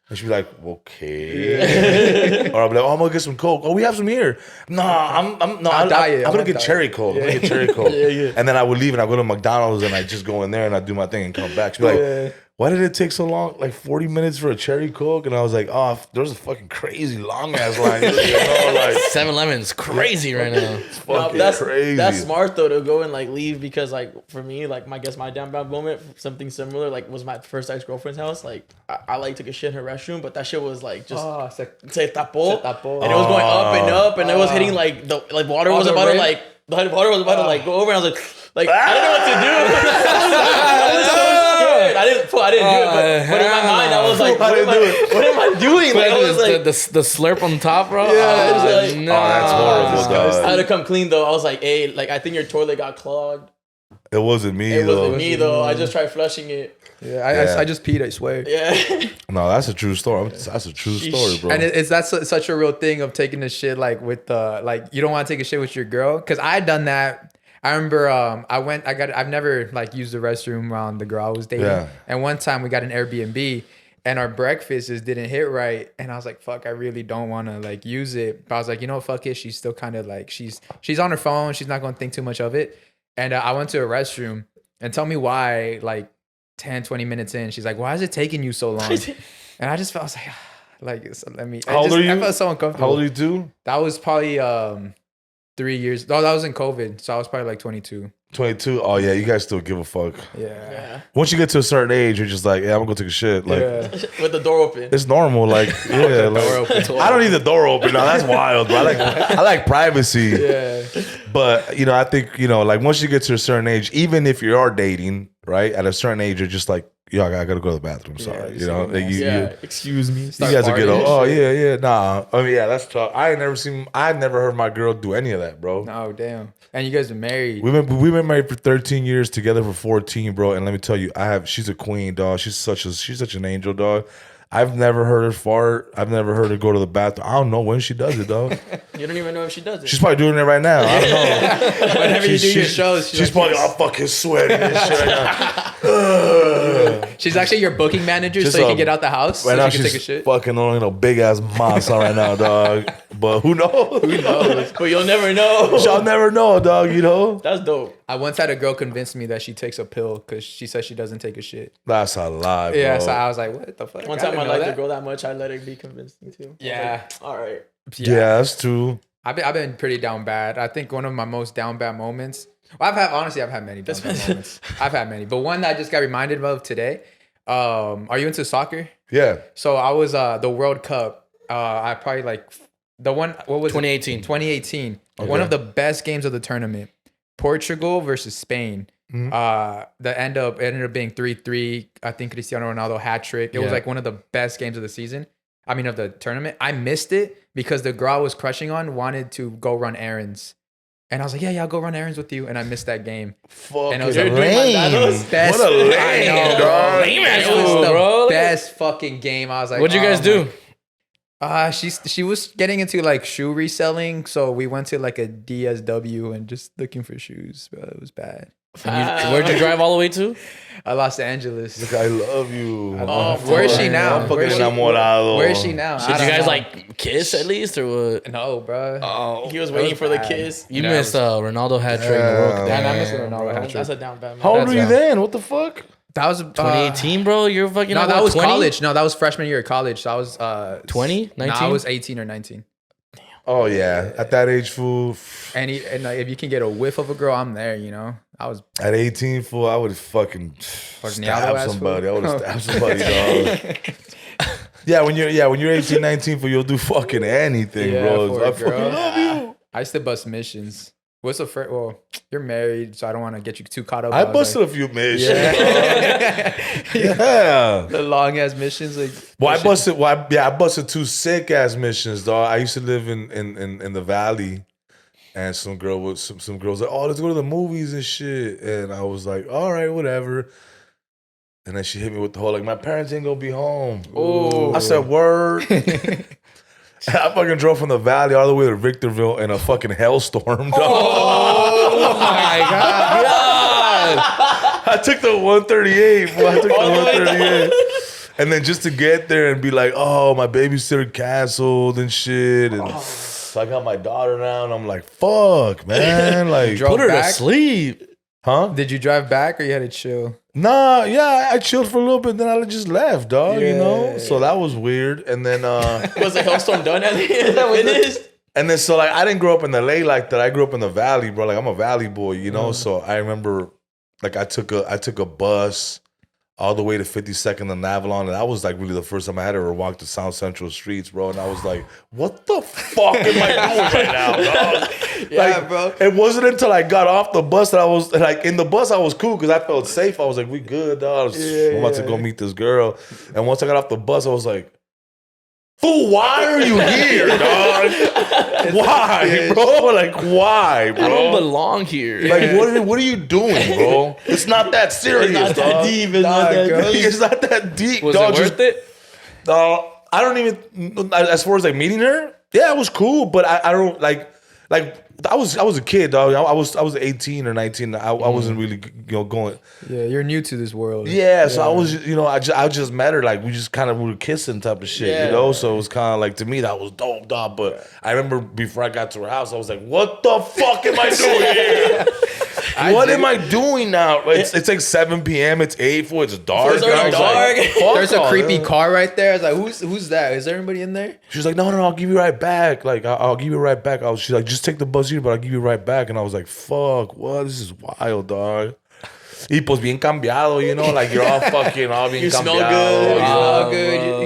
And she'd be like, okay. Or I'll be like, I'm gonna get some Coke. Oh, we have some here. I'm gonna get cherry Coke. I'm gonna get cherry Coke. And then I would leave and I go to McDonald's and I just go in there and I do my thing and come back. She'd be like, why did it take so long? Like 40 minutes for a cherry Coke? And I was like, there's a fucking crazy long ass line. 7-Eleven's crazy right now. It's fucking crazy. That's smart though to go and like leave, because like for me, like my down bad moment, something similar, like was my first ex-girlfriend's house. Like I like took a shit in her restroom, but that shit was like just se tapó. And it was going up and it was hitting like the water was about to like go over, and I was like I don't know what to do. I was so scared. I didn't do it, but in my mind I was like, what am I doing? Like, I was like the slurp on top, bro. Yeah, it's like, no, that's horrible. I had to come clean though. I was like, hey, like I think your toilet got clogged. It wasn't me It though. wasn't me though. I just tried flushing it. Yeah, I just peed, I swear. Yeah. No, that's a true story. That's a true story, bro. And that's such a real thing of taking a shit like with like you don't want to take a shit with your girl, because I done that. I remember I've never like used the restroom around the girl I was dating. Yeah. And one time we got an Airbnb and our breakfast didn't hit right. And I was like, fuck, I really don't want to like use it. But I was like, fuck it. She's still kind of like, she's on her phone. She's not going to think too much of it. And I went to a restroom, and tell me why, like 10, 20 minutes in, she's like, why is it taking you so long? And I just felt, I was like, so let me. How old are you? I felt so uncomfortable. How old are you too? That was probably 3 years. No, that was in COVID. So I was probably like 22. 22? Oh, yeah. You guys still give a fuck. Yeah. Once you get to a certain age, you're just like, yeah, I'm going to go take a shit. Like, with the door open. It's normal. Like, yeah. Like, I don't need the door open. No, that's wild, bro. I like privacy. Yeah. But, I think, like once you get to a certain age, even if you are dating, right, at a certain age, you're just like, yo, I gotta go to the bathroom. Sorry, excuse me. You guys are getting. Oh yeah. Nah, I mean, yeah, that's tough. I never heard my girl do any of that, bro. Oh damn. And you guys are married. We've been married for 13 years, together for 14, bro. And let me tell you, she's a queen, dog. She's such an angel, dog. I've never heard her fart. I've never heard her go to the bathroom. I don't know when she does it, dog. You don't even know if she does it. She's probably doing it right now. I don't know. Whenever you do your shows, she's probably all fucking sweating and shit right now. She's actually your booking manager, so you can get out the house. Right so now, she can she's take a shit. fucking on a big ass monster right now, dog. But who knows? Who knows? But you'll never know. Y'all never know, dog. That's dope. I once had a girl convince me that she takes a pill because she says she doesn't take a shit. That's a lie, bro. Yeah, so I was like, what the fuck? One time I liked the girl that much, I let her be convincing too. Yeah. Like, all right. Yeah, that's true. I've been pretty down bad. I think one of my most down bad moments. Well, I've had many down bad moments. I've had many, but one that I just got reminded of today. Are you into soccer? Yeah. So I was the World Cup. I probably like the one. What was 2018? 2018. Okay. One of the best games of the tournament. Portugal versus Spain. Mm-hmm. The ended up being 3-3. I think Cristiano Ronaldo hat trick. It was like one of the best games of the season. I mean, of the tournament. I missed it because the girl I was crushing on wanted to go run errands. And I was like, yeah, I'll go run errands with you. And I missed that game. Fuck, and it was lame. Best. What a lame, I know, bro. It was the best fucking game. I was like, what'd you guys do? She was getting into like shoe reselling. So we went to like a DSW and just looking for shoes. But it was bad. Where'd you drive all the way to? Los Angeles. Look, I love you. Where is she now? Where is she now? Did you guys like kiss at least or what? No, bro. Oh, he was waiting for the kiss. You missed Ronaldo hat trick in the World Cup. And I missed Ronaldo hat trick. That's a down bad. How old were you then? What the fuck? That was 2018, bro. You're fucking. No, that was 20? College. No, that was freshman year of college. So I was 20, 19. No, I was 18 or 19. Oh yeah, at that age, fool. And if you can get a whiff of a girl, I'm there. I was at 18, fool. I would fucking stab somebody. I would have stabbed somebody, dog. Yeah, when you're 18, 19, fool, you'll do fucking anything, bro. I fucking love you. I used to bust missions. What's the first? Well, you're married, so I don't want to get you too caught up. I busted a few missions. Yeah. The long ass missions. I busted two sick ass missions, dog. I used to live in the valley, And some girls like, oh, let's go to the movies and shit. And I was like, all right, whatever. And then she hit me with the whole, like, my parents ain't gonna be home. Oh. I said, word. I fucking drove from the valley all the way to Victorville in a fucking hailstorm, dog. Oh my God. I took the 138, boy. I took the 138. And then just to get there and be like, oh, my babysitter canceled and shit. And so I got my daughter now and I'm like, fuck, man. Like, Put her back? to sleep. huh? Did you drive back or you had to chill? Nah, yeah, I chilled for a little bit, then I just left, dog, you know? So that was weird. And then Was the hailstorm done at the end? Finished? and then so like I didn't grow up in LA like that. I grew up in the valley, bro. Like I'm a valley boy, you know? So I remember like I took a bus all the way to 52nd and Avalon, and that was like really the first time I had ever walked the South Central streets, bro. And I was like, what the fuck am I doing right now, dog? Yeah, Like, bro. It wasn't until I got off the bus that I was like, in the bus I was cool because I felt safe. I was like, we good, dog. I'm about to go meet this girl. And once I got off the bus, I was like, fool, why are you here, dog? Why, bro? Like, why, bro? I don't belong here. Like, what are you doing, bro? It's not that serious, It's not that dog. deep. It's not that deep. It's not that deep, Was dog. it worth it? I don't even, as far as like meeting her, yeah, it was cool, but I don't like I was a kid, dog. I was 18 or 19. I wasn't really going. Yeah, you're new to this world. Yeah, so I was, I just met her, like we just kind of were kissing type of shit, you know. So it was kind of like, to me that was dope, dog. But I remember before I got to her house, I was like, what the fuck am I doing here? What am I doing now? It's like 7 p.m. It's 8, fool. It's dark. It's already And I was like, fuck There's a all creepy that. car right there. I was like, who's that? Is there anybody in there? She's like, no, I'll give you right back. Like, I'll give you right back. She's like, just take the bus here, but I'll give you right back. And I was like, fuck, what? This is wild, dog. Y pues bien cambiado, you know, like you're all fucking, all bien You cambiado. smell good. you Oh, know?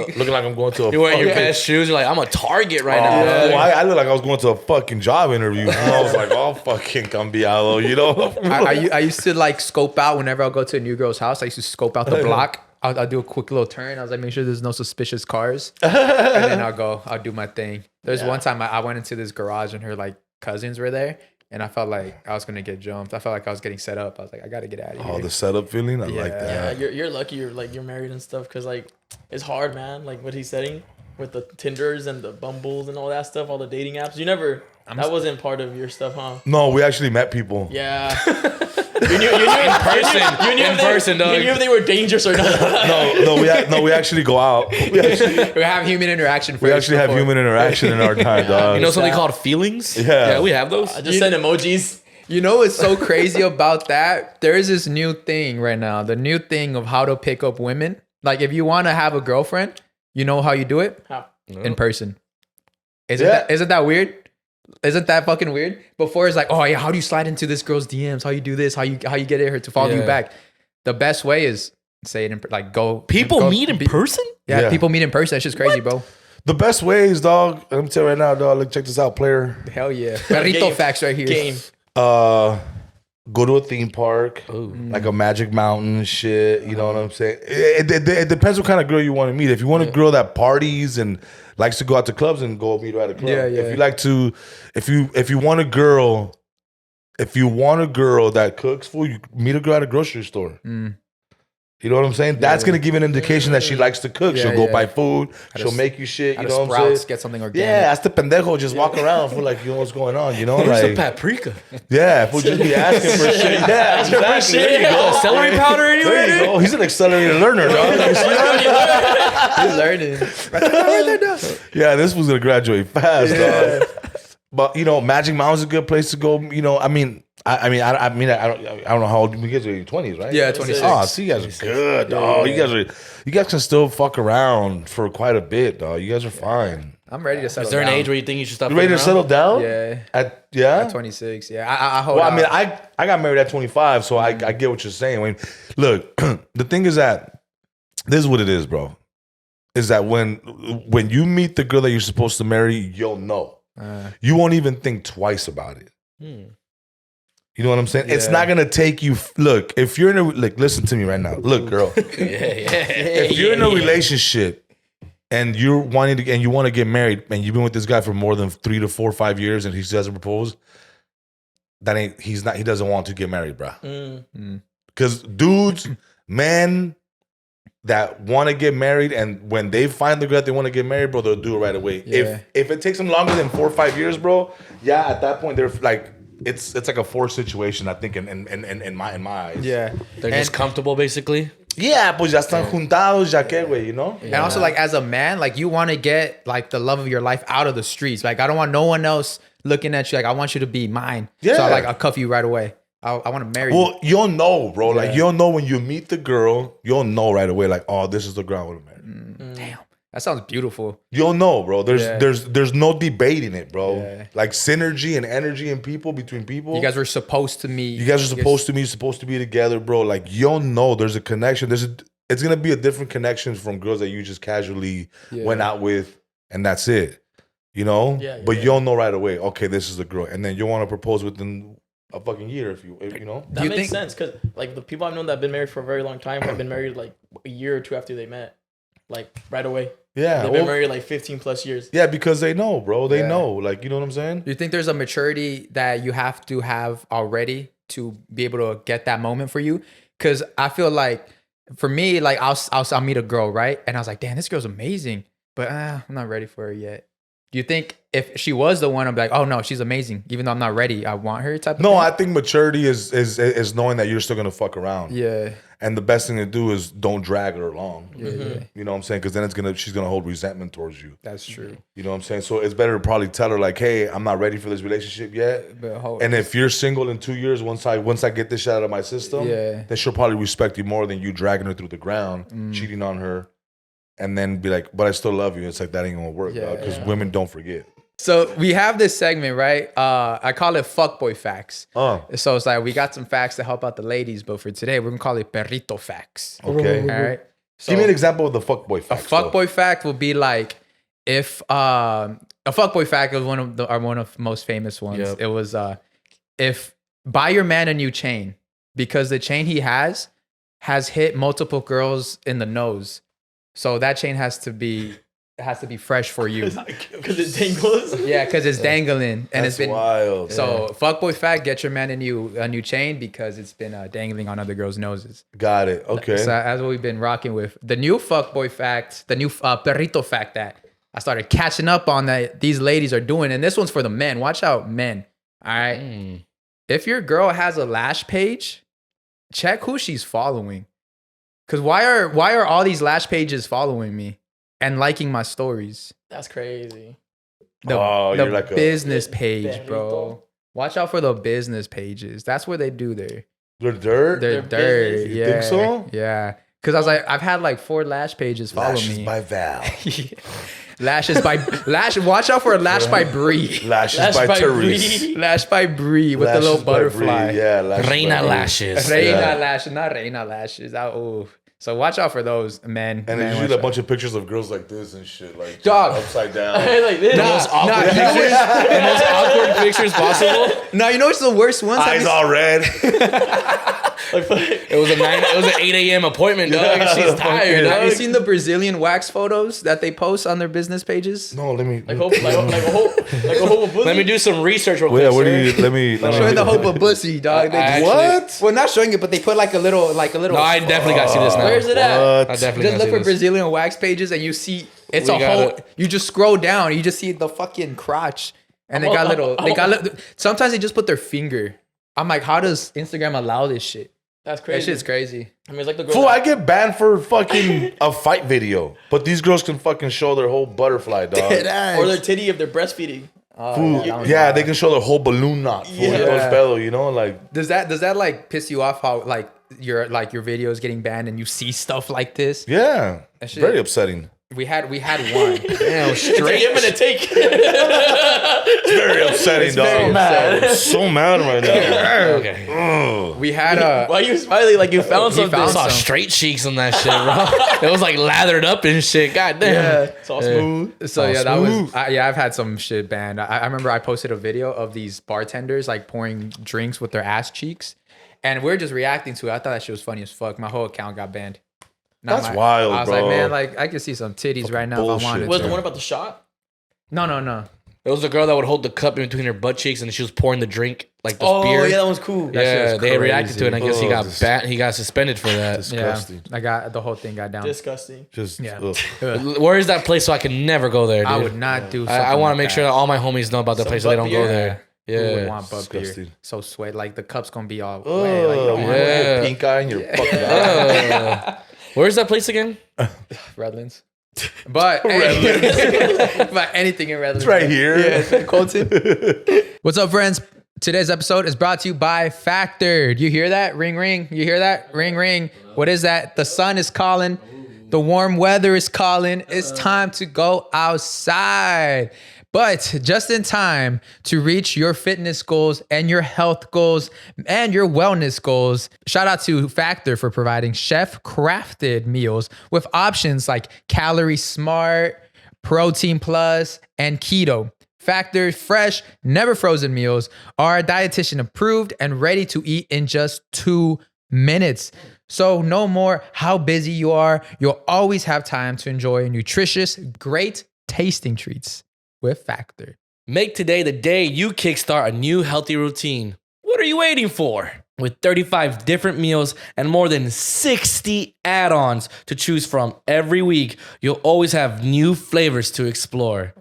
good. Looking like I'm going to a You're wearing your fucking- best shoes. You're like, I'm a target right Oh, now. I look like I was going to a fucking job interview. I was like, all fucking cambiado, you know? I used to like scope out whenever I'll go to a new girl's house. I used to scope out the block. I'll do a quick little turn. I was like, make sure there's no suspicious cars. And then I'll do my thing. There's one time I went into this garage and her like cousins were there. And I felt like I was going to get jumped. I felt like I was getting set up. I was like, I got to get out of here. Oh, the setup feeling? I like Yeah, that. you're lucky you're married and stuff, because like it's hard, man. Like what he's setting with the Tinders and the Bumbles and all that stuff, all the dating apps. That wasn't part of your stuff, huh? No, we actually met people. Yeah. You knew in person, dog. You knew if they were dangerous or not. No, we actually go out. We have human interaction. We actually have human interaction in our time, dog. You know something called feelings? Yeah. we have those. I just send emojis. You know what's so crazy about that? There is this new thing right now. The new thing of how to pick up women. Like if you want to have a girlfriend, you know how you do it? How? In person. Isn't that weird? Isn't that fucking weird? Before it's like, oh yeah, how do you slide into this girl's DMs? How you do this? How you get her to follow you back? The best way is say it in like go. People go, meet in person? Yeah, people meet in person. That's just crazy, bro. The best ways, dog. Let me tell you right now, dog. Look, check this out, player. Hell yeah. Perrito Facts right here. Game. Go to a theme park, like a Magic Mountain shit. You know what I'm saying? It depends what kind of girl you want to meet. If you want a girl that parties and likes to go out to clubs, and go meet her at a club. Yeah, yeah. If you like to, if you want a girl, that cooks food, you meet a girl at a grocery store. You know what I'm saying? That's gonna give an indication that she likes to cook. Yeah, She'll go yeah. buy food. At She'll a- make you shit. You At know a what I'm saying? Sprouts, get something organic. Yeah, that's the pendejo. Just walk around for like, you know what's going on. You know, Where's like the paprika? yeah, fool just be asking for shit. Yeah, exactly. There you go. Celery powder anywhere? There you go. He's an accelerated learner, dog. You see that? He's learning. Yeah, this was gonna graduate fast, dog. But you know, Magic Mountain's a good place to go. You know, I don't know how old you guys are. In your 20s, right? Yeah, 26. Oh, see, you guys are good, dog. You guys can still fuck around for quite a bit, dog. You guys are fine. I'm ready to settle Is there an down. age where you think you should stop? You ready to fucking settle around? down? Yeah. At 26. Yeah. I hold Well, out. I mean, I got married at 25, so I get what you're saying. I mean, look, the thing is that this is what it is, bro. Is that when you meet the girl that you're supposed to marry, you'll know. You won't even think twice about it. You know what I'm saying? It's not gonna take you. Look, if you're in a listen to me right now. Look, girl. If you're in a relationship and you want to get married, and you've been with this guy for more than 3 to 4 or 5 years, and he hasn't proposed, he doesn't want to get married, bro. Because dudes, men that want to get married, and when they find the girl that they want to get married, bro, they'll do it right away. Yeah. If it takes them longer than 4 or 5 years, bro, yeah, at that point they're like, it's like a forced situation, I think, in my eyes. Yeah. They're just comfortable, basically. Yeah, pues ya están juntados, ya que, güey, you know? And also, like, as a man, like, you want to get, like, the love of your life out of the streets. Like, I don't want no one else looking at you. Like, I want you to be mine. Yeah. So, I'll cuff you right away. I want to marry you. Well, you'll know, bro. Like, you'll know when you meet the girl, you'll know right away, like, oh, this is the girl I want to marry. Damn. That sounds beautiful. You'll know, bro. There's no debating it, bro. Yeah. Like, synergy and energy in people, between people. You guys were supposed to meet. You guys are supposed to be together, bro. Like, you'll know there's a connection. It's gonna be a different connection from girls that you just casually went out with, and that's it. You know? But you'll know right away, okay, this is the girl. And then you'll want to propose within a fucking year if you know. That makes sense, because like the people I've known that have been married for a very long time have been married like a year or two after they met. Like right away. Yeah. They've been married like 15 plus years. Yeah, because they know, bro. They know. Like, you know what I'm saying? Do you think there's a maturity that you have to have already to be able to get that moment for you? Because I feel like, for me, like I'll meet a girl, right? And I was like, damn, this girl's amazing, but I'm not ready for her yet. Do you think if she was the one, I'd be like, oh no, she's amazing, even though I'm not ready, I want her type of thing? I think maturity is knowing that you're still gonna fuck around. Yeah. And the best thing to do is don't drag her along. Yeah. You know what I'm saying? Because then she's gonna hold resentment towards you. That's true. You know what I'm saying? So it's better to probably tell her like, hey, I'm not ready for this relationship yet. And if you're single in 2 years, once I get this shit out of my system, then she'll probably respect you more than you dragging her through the ground, cheating on her, and then be like, but I still love you. It's like, that ain't gonna work, because women don't forget. So we have this segment, right? I call it Fuckboy Facts. So it's like, we got some facts to help out the ladies, but for today, we're gonna call it Perrito Facts. Okay. All right. So give me an example of the fuckboy fact. A fuckboy fact would be like, if a fuckboy fact is one of the most famous ones. Yep. It was if buy your man a new chain, because the chain he has hit multiple girls in the nose. So that chain has to be fresh for you. Because it dangles? Yeah, because it's dangling. And That's it's been wild. So fuckboy fact, get your man a new chain because it's been dangling on other girls' noses. Got it. Okay. So that's what we've been rocking with. The new fuckboy fact, the new Perrito fact that I started catching up on that these ladies are doing. And this one's for the men. Watch out, men. All right. If your girl has a Lash page, check who she's following. Because why are all these Lash pages following me and liking my stories? That's crazy. You're like a business page, bro. Watch out for the business pages. That's where they do their dirt. Their dirt. business. You Yeah. think so? Yeah. Because I was like, I've had like 4 Lash pages follow Lashes me. by Val. Lashes by Lash. Watch out for a Lash by Brie. Lashes by Therese. Lash by Brie with the Lashes little by butterfly. Brie. Yeah, lashes Reina by Brie. lashes. Reina lashes, not Reina lashes. So watch out for those, men. And there's usually a bunch of pictures of girls like this and shit, like Dog. upside down. Like this. The most awkward pictures. The most awkward pictures possible. No, you know what's the worst ones? Eyes all red. It was an 8 a.m. appointment, dog. She's tired. Have you Dog. seen the Brazilian wax photos that they post on their business pages? No, let me. Like a whole pussy. Let me do some research real quick. Yeah, what do sir. you? Let me. Showing the hope of pussy, dog. They Actually- What? Well, not showing it, but they put like a little. No, I definitely got to see this now. Where's it at? What? I definitely Just got look to for see this. Brazilian wax pages, and you see it's We a got whole. it. You just scroll down, you just see the fucking crotch, and they got little. They got. Sometimes they just put their finger. I'm like, how does Instagram allow this shit? That's That crazy. shit's crazy. I mean, it's like the girl. Fool, I get banned for fucking a fight video, but these girls can fucking show their whole butterfly, dog. or their titty if they're breastfeeding. Fool, that one's yeah, wild. they can show their whole balloon knot. Fool, Yeah. those fellow, you know, like Does that like piss you off? How like your videos getting banned and you see stuff like this? yeah, That shit- very upsetting. We had one. Damn, It's a straight. give and a take. Very upsetting, dog. very upsetting. I'm so mad right now. Okay. Ugh. We had a. Why you smiling like you found He something? found I saw some. straight cheeks on that shit, bro. It was like lathered up and shit. God damn. It's all smooth. So yeah, that was I've had some shit banned. I remember I posted a video of these bartenders like pouring drinks with their ass cheeks, and we're just reacting to it. I thought that shit was funny as fuck. My whole account got banned. That's wild, I was bro. like, man, like I could see some titties right now if I bullshit. wanted Was to. the one about the shot? No. There was a girl that would hold the cup in between her butt cheeks, and she was pouring the drink like the Oh beer. yeah, that was cool. Yeah, they reacted to it. And I guess he got Oh, he got suspended for that. Disgusting. I got the whole thing got down. Disgusting. Just Yeah. ugh. Where is that place so I can never go there, dude? I would not do. I want to make sure that all my homies know about that place so they don't go there. Who would Yeah. want butt beer? Disgusting. So sweat, like the cup's gonna be all wet. Oh, Like, you don't want yeah. Pink eye in your fucking eye. Where's that place again? Redlands. But but anything in Redlands. It's right here. Yeah, Colton. What's up, friends? Today's episode is brought to you by Factored. You hear that? Ring, ring. You hear that? Ring, ring. What is that? The sun is calling. The warm weather is calling. It's time to go outside. But just in time to reach your fitness goals and your health goals and your wellness goals. Shout out to Factor for providing chef-crafted meals with options like Calorie Smart, Protein Plus, and Keto. Factor's fresh, never frozen meals are dietitian approved and ready to eat in just 2 minutes. So no more how busy you are. You'll always have time to enjoy nutritious, great tasting treats with Factor. Make today the day you kickstart a new healthy routine. What are you waiting for? With 35 different meals and more than 60 add-ons to choose from every week, you'll always have new flavors to explore.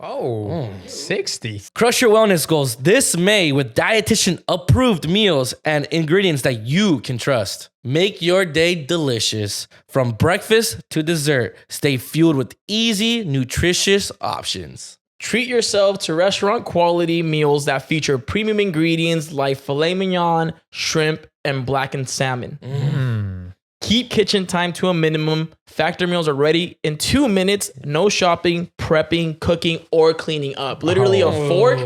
60. Crush your wellness goals this May with dietitian-approved meals and ingredients that you can trust. Make your day delicious. From breakfast to dessert, stay fueled with easy, nutritious options. Treat yourself to restaurant quality meals that feature premium ingredients like filet mignon, shrimp, and blackened salmon. Keep kitchen time to a minimum. Factor meals are ready in 2 minutes. No shopping, prepping, cooking, or cleaning up. Literally a fork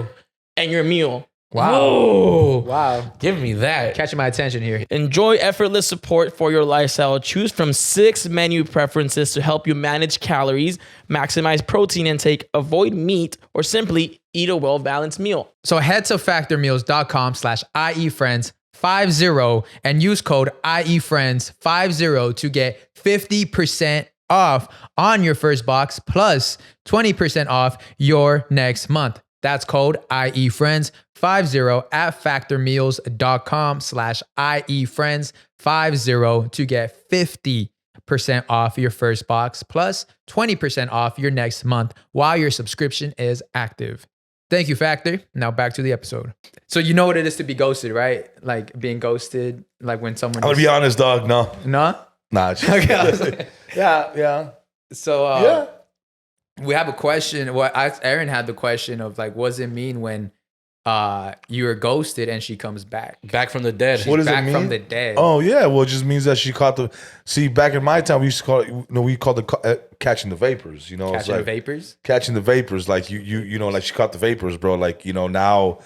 and your meal. Wow. Wow. Give me that. Catching my attention here. Enjoy effortless support for your lifestyle. Choose from 6 menu preferences to help you manage calories, maximize protein intake, avoid meat, or simply eat a well-balanced meal. So head to factormeals.com/IEFriends50 and use code IEFriends50 to get 50% off on your first box plus 20% off your next month. That's code IEFriends50 at factormeals.com/IEFriends50 to get 50% off your first box plus 20% off your next month while your subscription is active. Thank you, Factor. Now back to the episode. So you know what it is to be ghosted, right? Like being ghosted, like when someone... I'm gonna be honest, dog. No. No? Nah. Just, Okay, I was like- yeah. So we have a question. Well, Aaron had the question of like, what does it mean when you are ghosted and she comes back? Back from the dead. What does it back mean? from the dead. Oh yeah, well, it just means that she caught the. See, back in my time, we used to call it. We called it catching the vapors. You know, it's Catching like the vapors? Catching the vapors, like you know, like she caught the vapors, bro. Like now,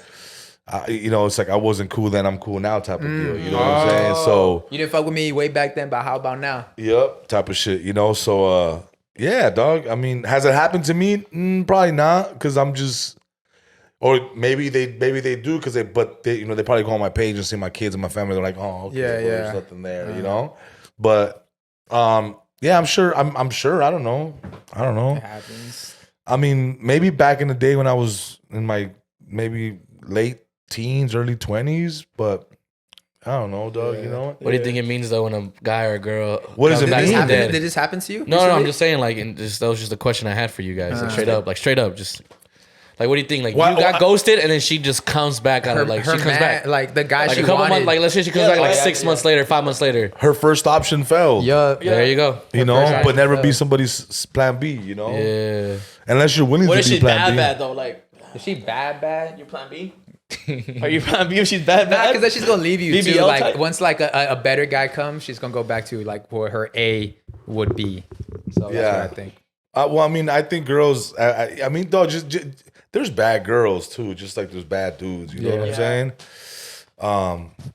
it's like I wasn't cool then, I'm cool now, type of deal. You know what I'm saying? So You didn't fuck with me way back then, but how about now? yep, type of shit. You know, so yeah, dog. I mean, has it happened to me? Probably not, because I'm just. Or maybe they do because they probably go on my page and see my kids and my family. They're like, oh, okay, well, there's nothing there, you know. But yeah, I'm sure. I'm sure. I don't know. It happens. I mean, maybe back in the day when I was in my maybe late teens, early 20s, but I don't know, dog. You know What do you think it means though when a guy or a girl? What does comes it back mean? from the dead? Did this happen to you? No, recently? I'm just saying like, that was just a question I had for you guys. Like straight up, just. Like, what do you think? Like, you got ghosted, and then she just comes back out of she comes back like the guy like she a couple wanted. months. Like, let's say she comes back like 6 months later, 5 months later. Her first option failed. There you go. You know, first but never option be failed. somebody's plan B. You know, Yeah. unless you're willing What to if be she's plan B. bad though? Like, Is she bad? you plan B? Are you plan B if she's bad? Because then she's gonna leave you BBL too. Like type? once like a better guy comes, she's gonna go back to like where her A would be. So that's Yeah. what I think. Well, I mean, I think girls. I mean, dog. Just there's bad girls too, just like there's bad dudes. You know what I'm saying?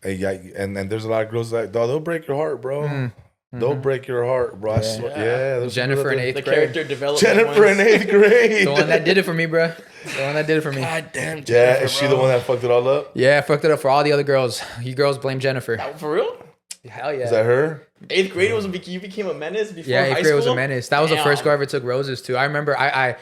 And there's a lot of girls that dog. They'll break your heart, bro. They'll break your heart, bro. I swear. Yeah. There's Jennifer in some- 8th The grade. character development. Jennifer in 8th grade. The one that did it for me, bro. The one that did it for me. God damn. Yeah, is she the one that fucked it all up? Yeah, I fucked it up for all the other girls. You girls blame Jennifer. For real? Hell yeah. Is that her? 8th grade you became a menace before Yeah, high 8th school? grade was a menace. That was the first girl I ever took roses to. I remember I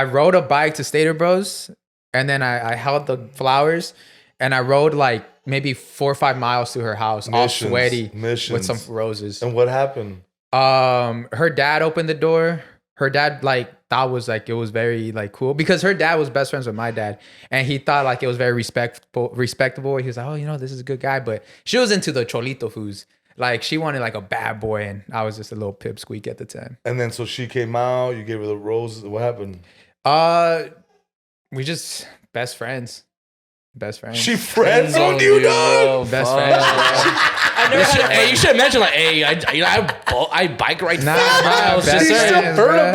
rode a bike to Stater Bros and then I held the flowers, and I rode like maybe 4 or 5 miles to her house, all sweaty, with some roses. And what happened? Her dad opened the door. Her dad like thought was like it was very like cool because her dad was best friends with my dad, and he thought like it was very respectable. He was like, oh, you know, this is a good guy, but she was into the cholito foods. Like she wanted like a bad boy, and I was just a little pipsqueak at the time. And then so she came out. You gave her the roses. What happened? We just best friends. Best friends. She friends on you, dog. Best friends. Hey, you should have mentioned like, hey, I bike right now. Nah, She's best friends, bro.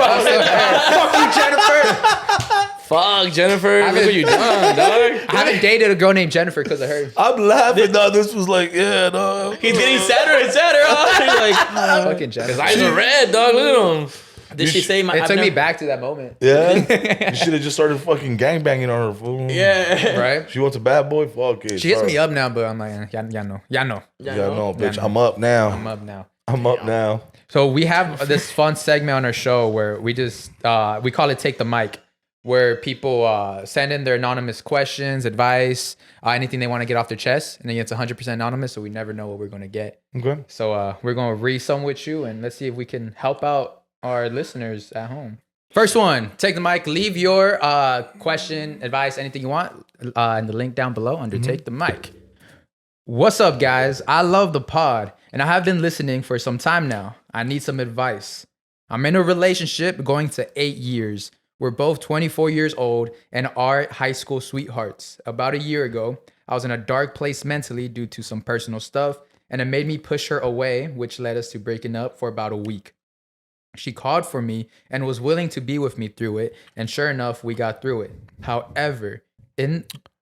Fuck Jennifer. Look what you done, dog. I haven't dated a girl named Jennifer because of her. I'm laughing, dog. This was like, yeah, dog. He's getting sadder and sadder. He's like, fucking Jennifer. His eyes are red, dog. Look at him. did she say my? It took me back to that moment. Yeah, you should have just started fucking gangbanging on her, fool. Yeah. Right? She wants a bad boy. Fuck it. She hits me up now, but I'm like, yeah, no. Yeah, no, bitch. I'm up now. I'm up now. I'm up now. So we have this fun segment on our show where we just we call it Take the Mic, where people send in their anonymous questions, advice, anything they want to get off their chest, and then it's 100% anonymous, so we never know what we're going to get. Okay. So we're going to read some with you, and let's see if we can help out our listeners at home. First one, take the mic. Leave your question, advice, anything you want in the link down below under Take the Mic. What's up, guys? I love the pod, and I have been listening for some time now. I need some advice. I'm in a relationship going to 8 years. We're both 24 years old and are high school sweethearts. About a year ago, I was in a dark place mentally due to some personal stuff, and it made me push her away, which led us to breaking up for about a week. She called for me and was willing to be with me through it, and sure enough, we got through it.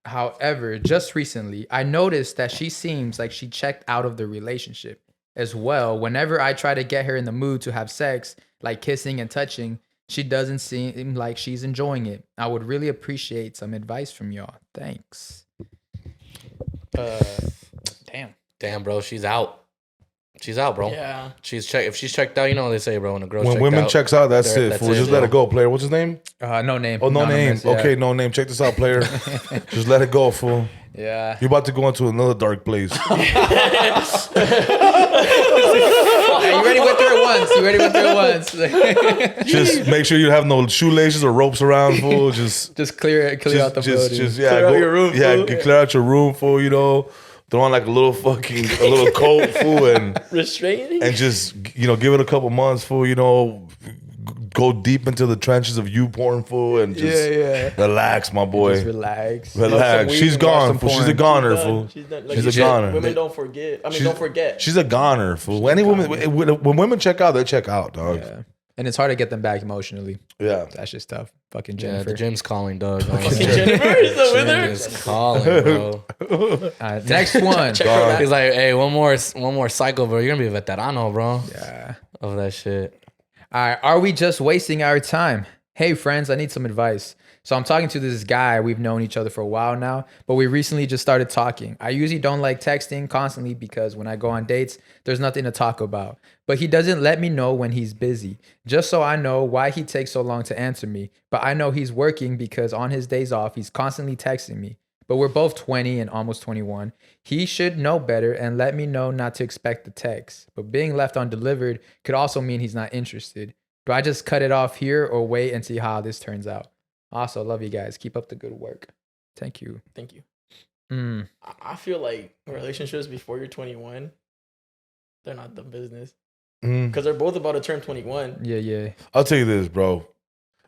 However, just recently, I noticed that she seems like she checked out of the relationship as well. Whenever I try to get her in the mood to have sex, like kissing and touching, she doesn't seem like she's enjoying it. I would really appreciate some advice from y'all. Thanks. Damn, bro. She's out. She's out, bro. Yeah. If she's checked out, you know what they say, bro. When a girl's When checked women out, checks out, that's it. that's Fool. it, Just bro. let it go, player. What's his name? No name. Oh, no name. Anonymous, yeah. Okay, no name. Check this out, player. Just let it go, fool. Yeah. You're about to go into another dark place. Hey, you already went through it once. Just make sure you have no shoelaces or ropes around, fool. Just clear out the building. Clear out your room, Yeah, fool. clear out your room, fool. You know, throw on like a little coat, fool, and Restraining? and just give it a couple months, fool. You know, go deep into the trenches of you porn, fool, and just relax, my boy. Just relax. Relax. She's gone, fool. She's a goner, fool. She's done. She's a goner. Women don't forget. Don't forget. She's a goner, fool. Any woman, when women check out, they check out, dog. Yeah. And it's hard to get them back emotionally. Yeah. That's just tough. Fucking Yeah, Jennifer. the gym's calling, dog. Jennifer is the Gym winner. is calling, bro. Next one. Check her back. He's like, hey, one more cycle, bro. You're gonna be a veterano, bro. Yeah. Of that shit. All right. Are we just wasting our time? Hey, friends, I need some advice. So I'm talking to this guy. We've known each other for a while now, but we recently just started talking. I usually don't like texting constantly because when I go on dates, there's nothing to talk about. But he doesn't let me know when he's busy, just so I know why he takes so long to answer me. But I know he's working because on his days off, he's constantly texting me. But we're both 20 and almost 21. He should know better and let me know not to expect the text. But being left undelivered could also mean he's not interested. Do I just cut it off here or wait and see how this turns out? Also, love you guys. Keep up the good work. Thank you. Thank you. I feel like relationships before you're 21, they're not the business. Because they're both about to turn 21. Yeah. I'll tell you this, bro.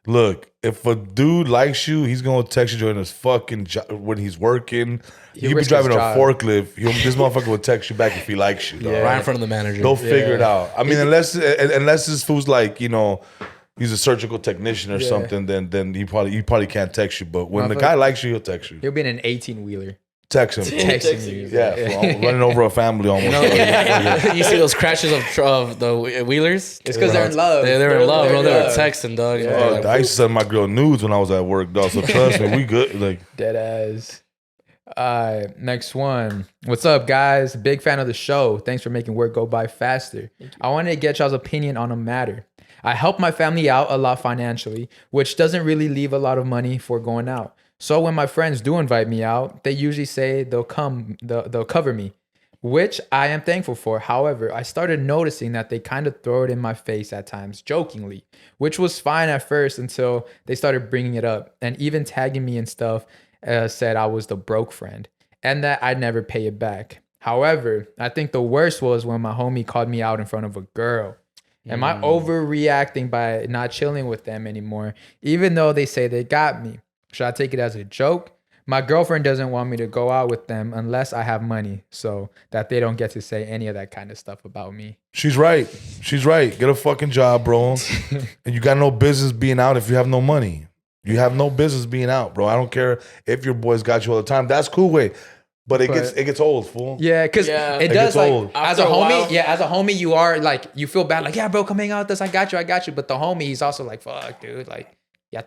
Look, if a dude likes you, he's gonna text you during his fucking job when he's working. You could be risk driving a his job. forklift. This motherfucker will text you back if he likes you. Dog. Right in front of the manager. They'll figure it out. I mean, unless this fool's like, he's a surgical technician or something, then he probably can't text you. But when the guy likes you, he'll text you. He'll be in an 18-wheeler. Text him. Texting you. Yeah, I'm running over a family almost. You see those crashes of the wheelers? It's because they're in love. They're in love, bro. They were love. texting, dog. Fuck, I used to send my girl nudes when I was at work, dog. So trust me, we good. Like Dead ass. Next one. What's up, guys? Big fan of the show. Thanks for making work go by faster. I wanted to get y'all's opinion on a matter. I help my family out a lot financially, which doesn't really leave a lot of money for going out. So when my friends do invite me out, they usually say they'll cover me, which I am thankful for. However, I started noticing that they kind of throw it in my face at times, jokingly, which was fine at first until they started bringing it up and even tagging me and stuff, said I was the broke friend and that I'd never pay it back. However, I think the worst was when my homie called me out in front of a girl. Am I overreacting by not chilling with them anymore, even though they say they got me? Should I take it as a joke? My girlfriend doesn't want me to go out with them unless I have money, so that they don't get to say any of that kind of stuff about me. She's right. She's right. Get a fucking job, bro. And you got no business being out if you have no money. You have no business being out, bro. I don't care if your boys got you all the time. That's cool, way. But it gets old, fool. Yeah, because it does, like, old. as a homie, you are like, you feel bad, like, yeah, bro, come hang out with us. I got you. But the homie, he's also like, fuck, dude, like, it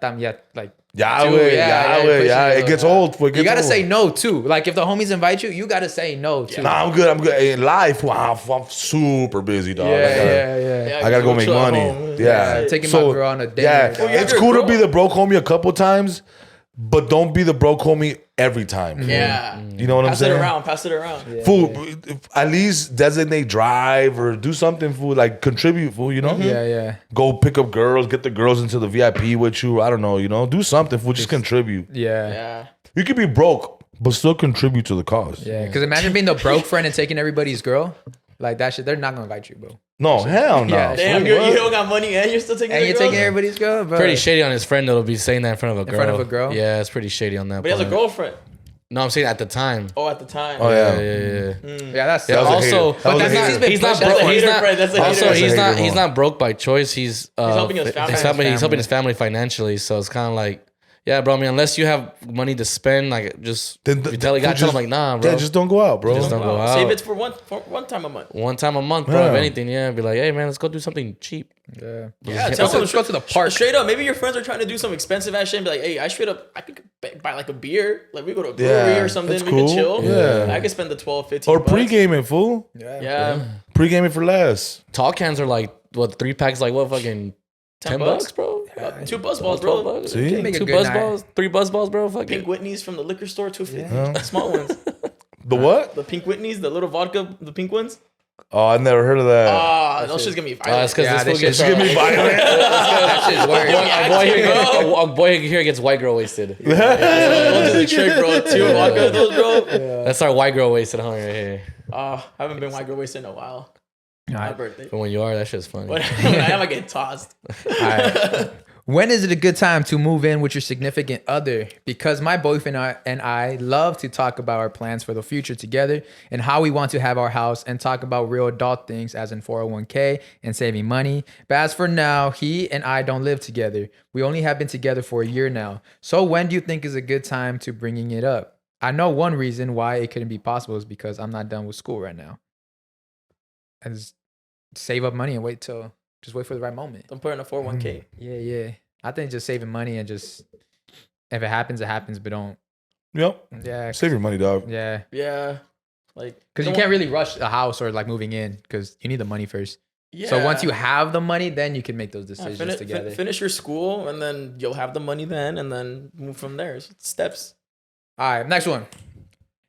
gets old. You gotta say no too. Like if the homies invite you, you gotta say no too. Nah, I'm good. In life, wow, I'm super busy, dog. I gotta go make money. Taking my girl on a date. Yeah, it's cool to be the broke homie a couple times, but don't be the broke homie every time. Yeah. You know what I'm saying? Pass it around. Yeah, fool, at least designate drive or do something, fool, like contribute, fool, you know? Yeah. Go pick up girls, get the girls into the VIP with you. I don't know, you know? Do something, fool. Just contribute. Yeah. You could be broke, but still contribute to the cause. Yeah, because imagine being the broke friend and taking everybody's girl. Like that shit, they're not gonna invite you, bro. No, hell no. Yeah, damn, you don't got money and you're still taking everybody's girl, bro. Pretty shady on his friend that'll be saying that in front of a girl. In front of a girl? Yeah, it's pretty shady on that. But he has a girlfriend. No, I'm saying at the time. Oh, at the time. Oh yeah. Yeah, that's That was a also, hater. That was a hater. he's not That's broke. a He's hater not. friend. That's a Also, hater. he's That's a not. hater He's one. not broke by choice. He's helping his family. He's helping his family financially. So it's kind of like, yeah, bro. I mean, unless you have money to spend, like just you tell him like, nah, bro. Yeah, just don't go out, bro. Just don't go out. Save it for one time a month. One time a month, bro. If anything, yeah. Be like, hey, man, let's go do something cheap. Yeah. Let's go to the park. Straight up, maybe your friends are trying to do some expensive ass shit and be like, hey, I could buy like a beer. Like we go to a brewery or something. that's We cool. can chill. Yeah. I could spend the 12, 15 Or bucks. pre-game it, fool. Yeah. Pre-game it for less. Tall cans are like, what, 3 packs, like what, fucking 10 bucks, bro? 2 buzz balls, bro. 12 bucks. See? Make a 2 good buzz night. balls, 3 buzz balls, bro. Fuck Pink it. Whitneys from the liquor store, 250. Yeah. Small ones. The what? The Pink Whitneys, the little vodka, the pink ones. Oh, I never heard of that. Ah, those shit's gonna be violent. That's because Yeah, this this fool shit's gets gonna be violent. That shit's weird. a boy here gets white girl wasted. Go to the trick, bro. 2 vodka, those, bro. That's our white girl wasted, huh? Right here. I haven't been white girl wasted in a while. My birthday. But when you are, that shit's funny. When I am, I get tossed. When is it a good time to move in with your significant other? Because my boyfriend and I love to talk about our plans for the future together and how we want to have our house and talk about real adult things as in 401k and saving money. But as for now, he and I don't live together. We only have been together for a year now. So when do you think is a good time to bringing it up? I know one reason why it couldn't be possible is because I'm not done with school right now. I just save up money and just wait for the right moment. Don't put in a 401k. Yeah. I think just saving money and just, if it happens, it happens, but don't. Yep. Yeah. Save your money, dog. Yeah. Yeah. Like, Because you can't really rush a house or like moving in because you need the money first. yeah. So once you have the money, then you can make those decisions together. Finish your school and then you'll have the money then and then move from there. So it's steps. All right, next one.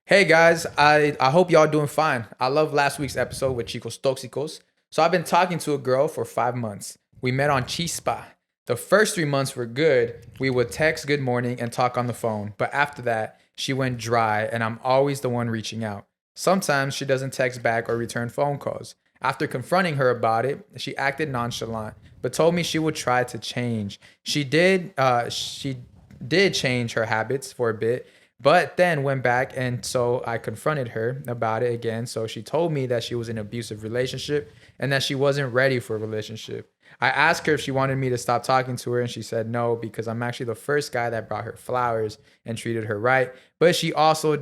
Hey guys, I hope y'all doing fine. I love last week's episode with Chicos Toxicos. So I've been talking to a girl for 5 months. We met on Chispa. The first 3 months were good. We would text good morning and talk on the phone. But after that, she went dry and I'm always the one reaching out. Sometimes she doesn't text back or return phone calls. After confronting her about it, she acted nonchalant, but told me she would try to change. She did change her habits for a bit, but then went back, and so I confronted her about it again. So she told me that she was in an abusive relationship and that she wasn't ready for a relationship. I asked her if she wanted me to stop talking to her, and she said no, because I'm actually the first guy that brought her flowers and treated her right. But she also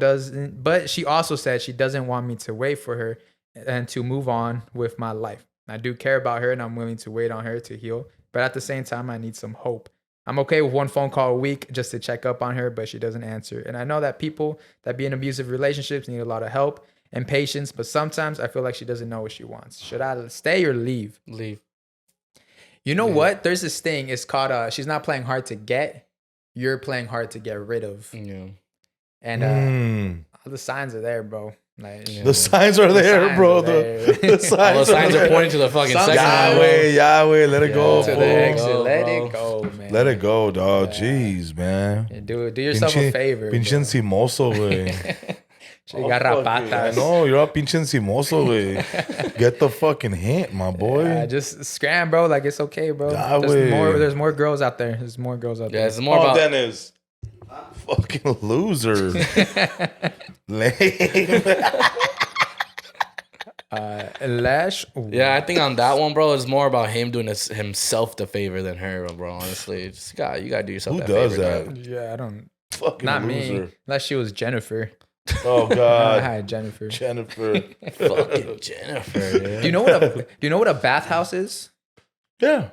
said she doesn't want me to wait for her and to move on with my life. I do care about her and I'm willing to wait on her to heal, but at the same time, I need some hope. I'm okay with 1 phone call a week just to check up on her, but she doesn't answer. And I know that people that be in abusive relationships need a lot of help and patience, but sometimes I feel like she doesn't know what she wants. Should I stay or leave? Leave. You know what? There's this thing. It's called she's not playing hard to get. you're playing hard to get rid of. Yeah. And all the signs are there, bro. Like, The signs are there, bro. The signs are pointing to the fucking second Yahweh, let it go. To the exit. Let it go, man. Let it go, dog. Jeez, man. Yeah, do yourself a favor. Pinche encimoso, güey. Garrapatas. No, you're all pinche encimoso, güey. Get the fucking hint, my boy. Yeah, just scram, bro. Like, it's okay, bro. There's more girls out there. There's more girls out there. Yeah, it's more about... Dennis. Fucking loser. Lame. Lash. Yeah, I think on that one, bro, it's more about him doing himself the favor than her, bro. Honestly, you gotta do yourself. Who that does favor, that? Yeah, I don't. Fucking Not loser. me. Unless she was Jennifer. Oh God. Hi, Jennifer. Fucking Jennifer. Dude. Do you know what a bathhouse is? Yeah.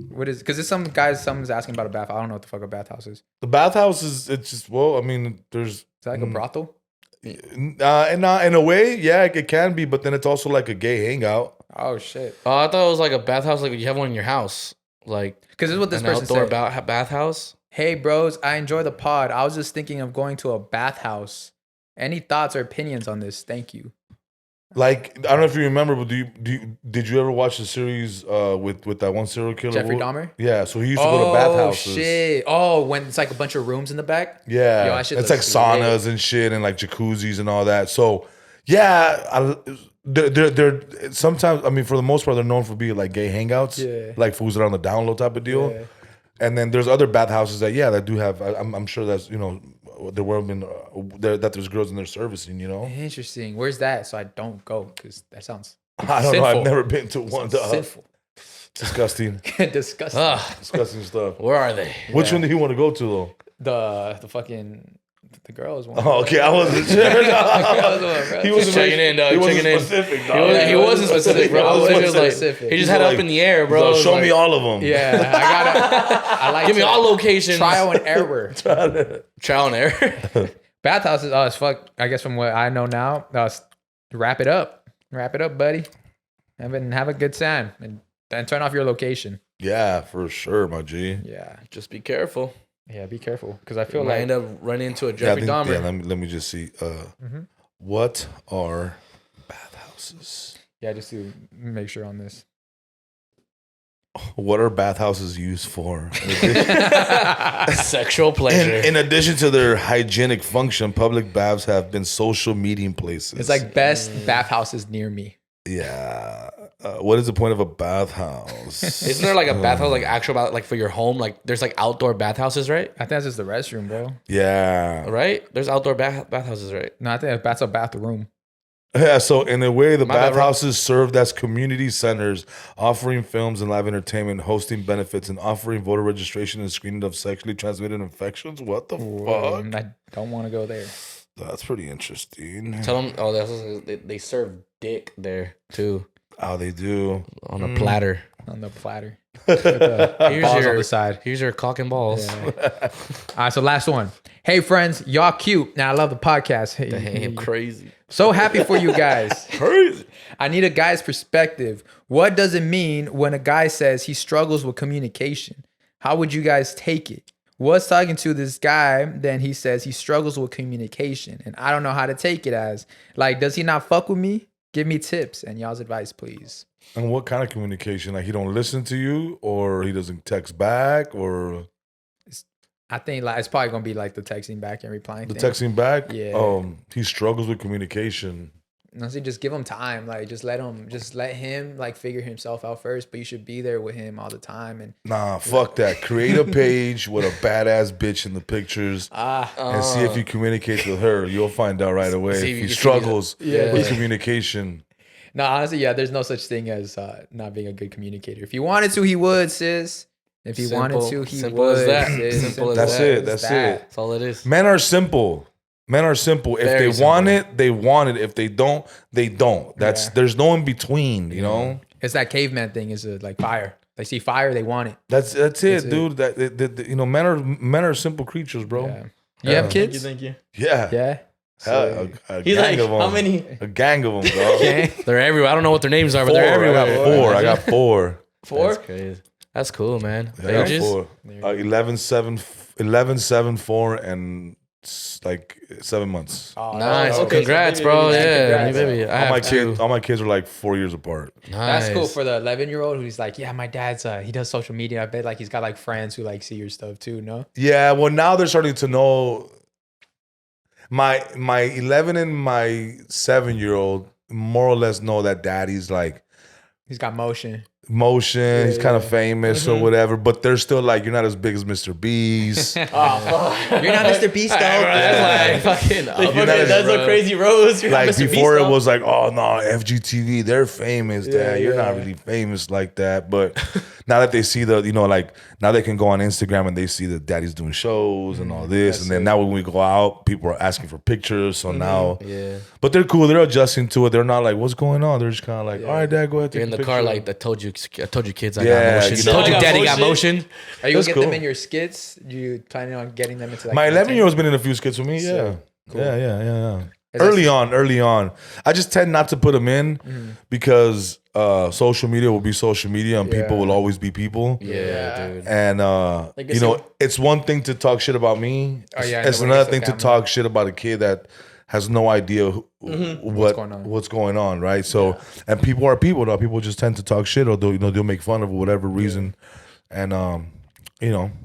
What is? Because someone's asking about a bath. I don't know what the fuck a bathhouse is. The bathhouse it's just, well, I mean, there's. Is that like a brothel? In a way, yeah, it can be, but then it's also like a gay hangout. Oh shit! Oh, I thought it was like a bathhouse, like you have one in your house, like because this is what this an person outdoor said. Bathhouse. Hey bros, I enjoy the pod. I was just thinking of going to a bathhouse. Any thoughts or opinions on this? Thank you. Like, I don't know if you remember, but did you ever watch the series with that one serial killer? Jeffrey Dahmer? Yeah, so he used to go to bathhouses. Oh shit! Oh, when it's like a bunch of rooms in the back. Yeah, Yo, it's like saunas and shit, and like jacuzzis and all that. So, yeah, they're sometimes. I mean, for the most part, they're known for being like gay hangouts, like fools that are on the down low type of deal. Yeah. And then there's other bathhouses that do have. I'm sure that's there were been that there's girls in there servicing. Interesting. Where's that? So I don't go because that sounds. I don't know. I've never been to one. Sinful. Disgusting. Disgusting. Disgusting stuff. Where are they? Which one do you want to go to though? The fucking the girls one. Oh, okay. I wasn't sure. He wasn't checking in, dog. He wasn't specific, dog. He wasn't specific, bro. He just had it up in the air, bro. Show me all of them. Yeah, I like. Give me all locations. Trial and error. Trial and error. Bathhouses, as fuck. I guess from what I know now, wrap it up, buddy. Have a good time, and turn off your location. Yeah, for sure, my G. Yeah, just be careful. Yeah, be careful because I feel you like might end up running into a Jeffrey Dahmer. Yeah, let me just see. What are bathhouses? Yeah, just to make sure on this. What are bathhouses used for? Sexual pleasure. In addition to their hygienic function, public baths have been social meeting places. It's like best bathhouses near me. Yeah. What is the point of a bathhouse? Isn't there like a bathhouse, like actual like for your home? Like there's like outdoor bathhouses, right? I think that's just the restroom, bro. Yeah. Right? There's outdoor bathhouses, right? No, I think that's a bathroom. Yeah, so in a way, the bathhouses served as community centers, offering films and live entertainment, hosting benefits, and offering voter registration and screening of sexually transmitted infections. What the fuck? I don't want to go there. That's pretty interesting. Tell them, they serve dick there too. Oh, they do. On a platter. On the platter. Here's balls your, on the side. Here's your cock and balls. Yeah. All right, so last one. Hey, friends, y'all cute. Now, I love the podcast. Damn, crazy. So happy for you guys. Crazy. I need a guy's perspective. What does it mean when a guy says he struggles with communication? How would you guys take it? Was talking to this guy, then he says he struggles with communication, and I don't know how to take it as. Like, does he not fuck with me? Give me tips and y'all's advice, please. And what kind of communication? Like he don't listen to you, or he doesn't text back, or I think like it's probably gonna be like the texting back and replying. The texting back? Yeah. He struggles with communication. Honestly, just give him time. Like just let him like figure himself out first. But you should be there with him all the time. And nah, fuck that. Create a page with a badass bitch in the pictures and see if he communicates with her. You'll find out right away if he struggles with communication. No, honestly, yeah, there's no such thing as not being a good communicator. If he wanted to, he would, sis. If he wanted to, he would. As that. Sis. Simple as That's that. it. That's it. That's all it is. Men are simple. If they want it, they want it. If they don't, they don't. There's no in between, you know? It's that caveman thing, is like fire. They see fire, they want it. That's it, dude. Men are simple creatures, bro. Yeah. You have kids? Thank you. Yeah. Yeah. A He's gang like, of them. how many? A gang of them, dog. They're everywhere. I don't know what their names are, but they're everywhere. I got four. Four? That's crazy. That's cool, man. Yeah, Ages? 11, 7, 4, and like 7 months. Oh, Nice. okay, Congrats, so bro. maybe- Yeah, congrats. baby. I have two. All my kids are like 4 years apart. Nice. That's cool for the 11-year-old who's like, yeah, my dad's he does social media. I bet like he's got like friends who like see your stuff too. No. Yeah, well now they're starting to know. My 11 and my 7-year-old more or less know that daddy's like He's got motion. he's kind of famous or whatever, but they're still like, you're not as big as Mr. Beast. You're not Mr. Beast though. That's like fucking. That's a crazy rose. You're not Like Mr. before Beast, it though. was like, oh no, FGTV, they're famous. Dad. You're not really famous like that. But now that they see the, like now they can go on Instagram and they see that daddy's doing shows and all this. And then now when we go out, people are asking for pictures. So now, but they're cool. They're adjusting to it. They're not like, what's going on? They're just kind of like, all right, dad, go ahead. You're in the car, like I told you, kids, I Yeah, got motion. you know. Told you, I got daddy got motion. motion. Are you gonna That's get cool. them in your skits? You planning on getting them into like My content? 11-year-old's been in a few skits with me. Yeah. Cool. Yeah. Is Early on. I just tend not to put them in because social media will be social media and people will always be people. Yeah, dude. And it's it's one thing to talk shit about me. Oh, yeah, It's nobody another gets thing the to camera. talk shit about a kid that has no idea what's going on, right? So and people are people though. People just tend to talk shit or they'll make fun of for whatever reason. And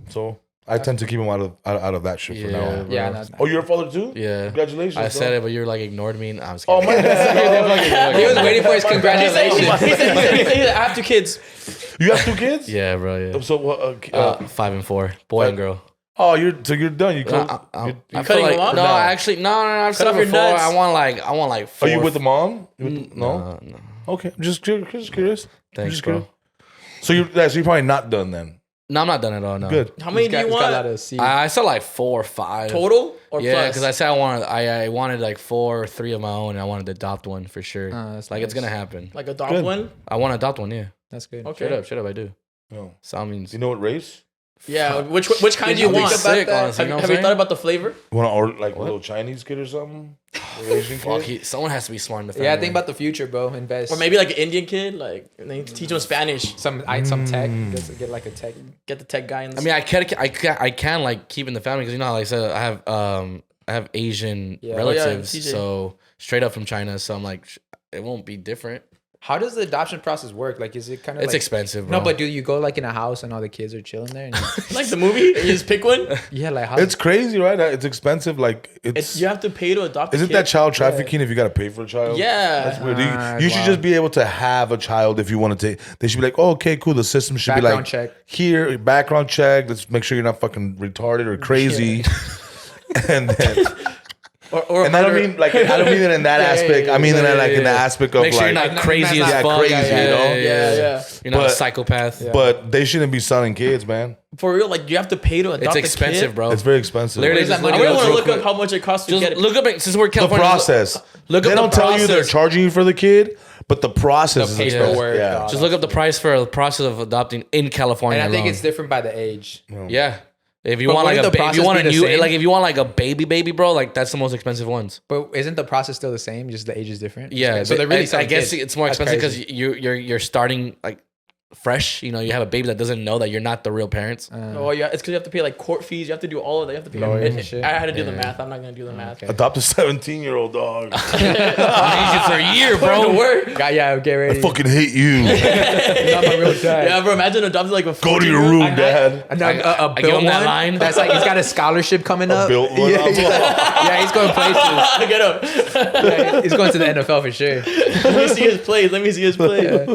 so I tend to keep them out of that shit for now. bro. Yeah, no, Oh, you're a father too? Yeah. Congratulations. I said bro. it, but you're like ignored me. I was Oh kidding. my God. he was waiting for his congratulations. He said, I have 2 kids. You have 2 kids? Yeah, bro. Yeah. So 5 and 4, boy and girl. oh, you're done. You close. I cutting feel like them off? no, No. actually, no. I've said off it your before. nuts. I want like. Are you 4. with the mom? No. No. Okay, I'm just curious. Thanks, bro. So you're probably not done then. No, I'm not done at all. No. Good. How many do you He's got a lot want? of seeds. I said like 4 or 5 Total or Yeah, plus? because I said I wanted like 4 or 3 of my own, and I wanted to adopt one for sure. that's Like it's nice. gonna happen. Like adopt Good. one? I want to adopt one. Yeah. That's good. Okay. Shut up. I do. Oh. So I mean, You know what race? Yeah. Which kind do you I'll be want? sick, honestly. You know what Have I'm you thought saying? about the flavor? Want to order like a little Chinese kid or something? Or Asian Fuck, kid? someone has to be smart in the family. Yeah, think about the future, bro. Invest. Or maybe like an Indian kid, like and then teach them Spanish. some tech. Get like a tech. Get the tech guy in. I mean, I can like keep in the family because you know, like I said, I have Asian relatives, TJ. so straight up from China. So I'm like, it won't be different. How does the adoption process work? Like, is it kind of It's like, expensive, bro. No, but do you go like in a house and all the kids are chilling there? And like the movie, you just pick one. yeah, like how? It's crazy, right? It's expensive. Like it's. You have to pay to adopt. Isn't a kid. that child trafficking if you got to pay for a child? Yeah. That's weird. You should just be able to have a child if you want to take. They should be like, oh, okay, cool. The system should be Background like, check. here, background check. Let's make sure you're not fucking retarded or crazy. And then. Or And I don't mean like I don't mean it in that aspect. I mean it like in the aspect of Make sure like you're not crazy as yeah, fuck. crazy, you know? Yeah. You're not a But- psychopath. But they shouldn't be selling kids, man. For real, like you have to pay to adopt. It's a expensive, kid? bro. It's very expensive. Literally, Where's that just money I look really it want up to real look up quick. how much it costs to Just get it. look up it since we're the California. process. Look They up don't the tell you they're process. charging you for the kid, but the process The is paperwork, expensive. dog. Just look up the price for the process of adopting in California. and I think alone. it's different by the age. Yeah. If you But want like wouldn't a the if you process want a be the new same? like if you want like a baby bro, like that's the most expensive ones. But isn't the process still the same? Just the age is different. Yeah, So they're really. I selling guess kids. it's more That's expensive because crazy. you're starting like fresh. You know, you have a baby that doesn't know that you're not the real parents. Oh yeah, it's because you have to pay like court fees. You have to do all of that. You have to pay. Lawyers and shit. I had to do the math. I'm not gonna do the math. Adopt a 17-year-old dog. I I need you for a year, bro. Work. Yeah, get ready. fucking hate you. You're not my real dad. Yeah, bro. Imagine adopting like a. Go to your room, Dad. No, a I give built him that one. line. That's like he's got a scholarship coming up. Built one. Yeah, he's going places. Get up. Yeah, he's going to the NFL for sure. Let me see his plays. Let me see his plays.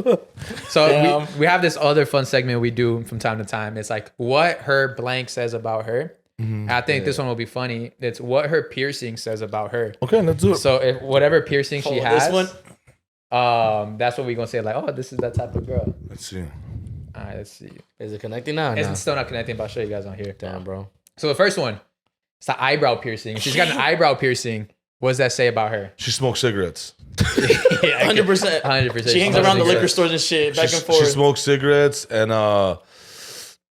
So Damn. we have this other fun segment we do from time to time. It's like what her blank says about her. And I think this one will be funny. It's what her piercing says about her. Okay, let's do it. So if whatever piercing she Oh, has, this one. that's what we're gonna say. Like, oh, this is that type of girl. Let's see. All right, let's see. Is it connecting now? It's No. still not connecting, but I'll show you guys on here. Damn, bro. So the first one, it's the eyebrow piercing. If she's got an eyebrow piercing, what does that say about her? She smokes cigarettes. 100%. 100%. She hangs around the liquor stores and shit, back and She forth. smokes cigarettes and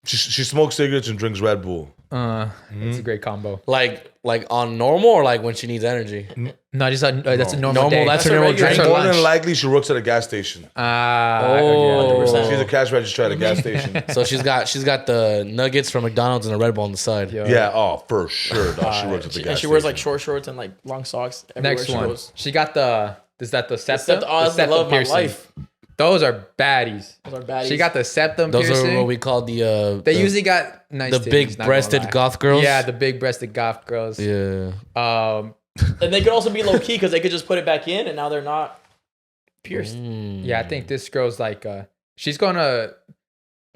She smokes cigarettes and drinks Red Bull. It's a great combo. Like on normal or like when she needs energy? No, just that's a normal day. That's her normal drink. More than likely, she works at a gas station. Okay, 100%. She's a cash registrar at a gas station. So she's got the nuggets from McDonald's and a Red Bull on the side. Yeah, oh, for sure, dog. She works at the gas And she station. wears like short shorts and like long socks. Next one. Goes. She got the. Is that the septum? Oh, that's the love of my life. Those are baddies. Those are baddies. She got the septum Those piercing. are what we call the. They usually got nice the titties, big not gonna breasted lie. goth girls. Yeah, the big breasted goth girls. Yeah. And they could also be low key because they could just put it back in and now they're not pierced. Yeah, I think this girl's like she's gonna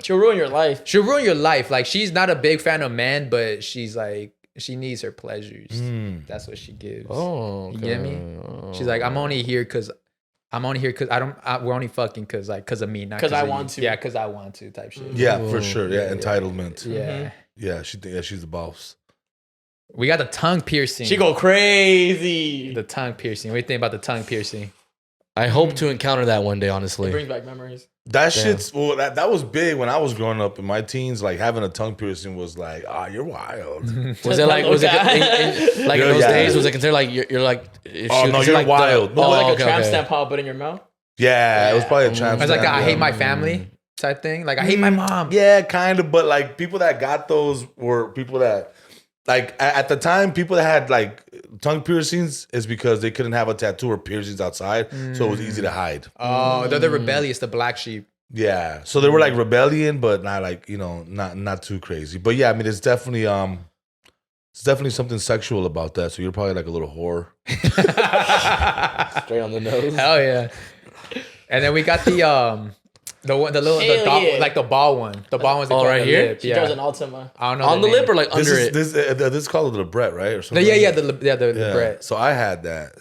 She'll ruin your life. she'll ruin your life. Like she's not a big fan of men, but she's like she needs her pleasures. That's what she gives. Oh, You get me? She's like, I'm only here because we're only fucking because of me, not 'Cause I of you." want to. Yeah, because I want to type shit. Yeah, for sure. Yeah, entitlement. Yeah. Yeah, she's the boss. We got the tongue piercing. She go crazy. the tongue piercing. What do you think about the tongue piercing? I hope to encounter that one day. It Honestly. brings back memories. That shit's that was big when I was growing up in my teens. Like having a tongue piercing was like, you're wild. Was it like was it like in those days? Was it considered like you're like? Oh no, you're like wild. Oh, like okay, a tramp okay. stamp pop it in your mouth. Yeah, it was probably a trans. I was like, I hate yeah. my family type thing. Like I hate my mom. Yeah, kind of, but like people that got those were people that like at the time people that had like tongue piercings is because they couldn't have a tattoo or piercings outside, so it was easy to hide. Oh, they're the rebellious, the black sheep. Yeah, so they were like rebellion, but not like not too crazy. But yeah, I mean it's definitely something sexual about that. So you're probably like a little whore. Straight on the nose. Hell yeah. And then we got the Hell dog, yeah. like the ball one. The ball one's Oh, right here? Lip. She Yeah. does an Ultima. I don't know On the name. lip or like under it? This is called the Brett, right? Or something. The Brett. So I had that.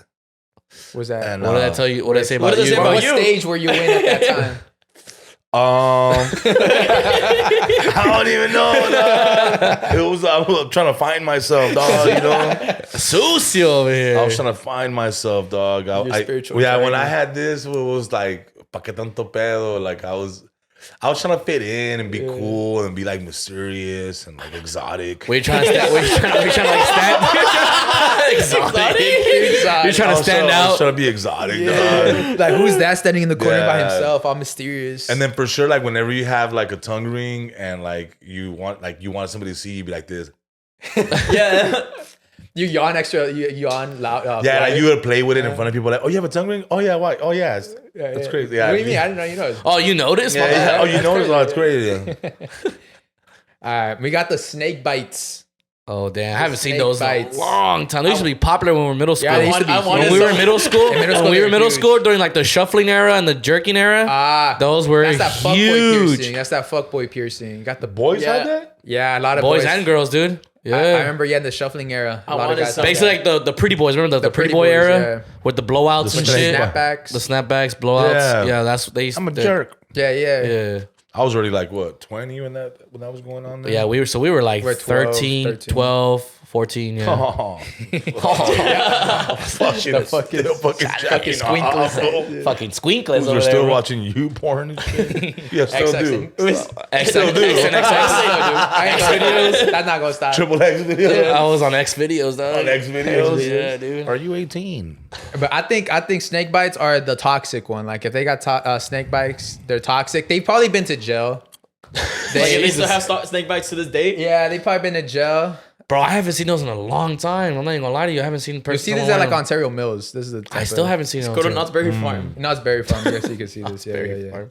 Was that? And, What did I tell you? What did I say about did it you? say what about you? stage were you in at that time? I don't even know. Dog. It was I was trying to find myself, dog. You know, Sucio over here. I was trying to find myself, dog. Your spiritual yeah, when journey. I had this, it was like pa que tanto pedo. Like I was trying to fit in and be cool and be like mysterious and like exotic. We're trying to stand. We're trying to like stand. Exotic. You're trying to stand I was out. trying to be exotic, dog. Like who's that standing in the corner by Yeah. himself, all mysterious? And then for sure, like whenever you have like a tongue ring and like you want somebody to see you, be like this. Yeah. you yawn extra, you yawn loud. Yeah, like louder. you would play with it in front of people. Like, oh, you have a tongue ring? Oh yeah, why? Oh yeah, that's crazy. Yeah, What do you mean? I didn't know you know. Oh, you noticed? Yeah, yeah. Oh, you know it? Oh, it's crazy. All right, we got the snake bites. Oh damn! I haven't seen snake those bites. in a long time. They used to be popular when we were middle school. Yeah, they used to be I wanted when we were in some. middle school, In middle school, when we they were were in middle huge. school during like the shuffling era and the jerking era, those were That's that fuckboy huge. piercing. That's that fuckboy piercing. You got the Boys Yeah. had that? Yeah, a lot of Boys and girls, dude. Yeah, I remember, the shuffling era. A I lot of wanted guys. some. basically like the pretty boys. Remember the pretty pretty boy boys, era yeah. with the blowouts The and The shit. snapbacks. The snapbacks, blowouts. Yeah. Yeah, that's what they used. I'm a jerk. Yeah. Yeah, I was already like, what, 20 when that was going on there? yeah. We were like We're 12, 13, 13. 12, 14. Yeah. Oh, fucking squinkles. Fucking squinkless We're over still there. watching you porn and shit. Yeah, still do. Still do. That's not gonna stop. Triple X video. I was on X videos, though. On X videos. Yeah, dude. Are you 18? But I think snake bites are the toxic one. Like if they got snake bites, they're toxic. They've probably been to jail. Like, they still have snake bites to this day. Yeah, they've probably been to jail. Bro, I haven't seen those in a long time. I'm not even gonna lie to you. I haven't seen You person. see this at like Ontario Mills. This is the. I still haven't seen it. Go to Knott's Berry Farm. Knott's Berry Farm. I guess you can see this. Yeah. All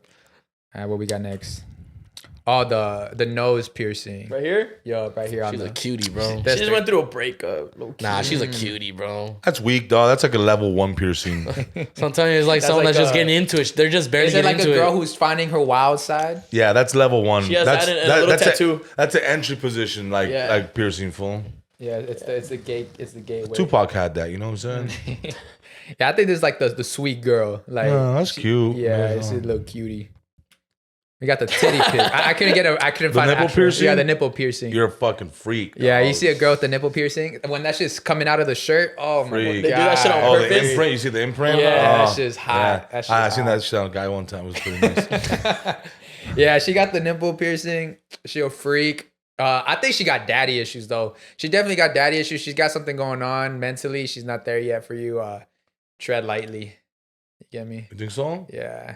right, what we got next? Oh, the nose piercing. Right here. Yo, right here on She's the. a cutie, bro. She That's just went through a breakup. low-key. Nah, she's a cutie, bro. That's weak, dog. That's like a level 1 piercing. So I'm telling you, it's like someone like that's just a- getting into it. They're just barely Is it getting like a into girl it. who's finding her wild side? Yeah, that's level 1. She has that's, that and a little that's tattoo. That's an entry position, like Yeah. like piercing full. Yeah, it's the gateway. Tupac had that, you know what I'm saying? Yeah, I think this is like the sweet girl. Like Oh, that's cute. yeah, it's a little cutie. We got the titty piercing. I couldn't find nipple actual- piercing? Yeah, the nipple piercing. You're a fucking freak. Yeah, dog. you see a girl with the nipple piercing when that shit's coming out of the shirt. Oh my Freak. god, They do that shit on Oh, the purpose? imprint. You see the imprint? Yeah, Oh, that shit's hot. yeah. That shit's I seen hot. that shit on a guy one time. It was pretty nice. Yeah, she got the nipple piercing. She a freak. I think she got daddy issues though. She definitely got daddy issues. She's got something going on mentally. She's not there yet for you. Tread lightly. You get me? You think so? Yeah.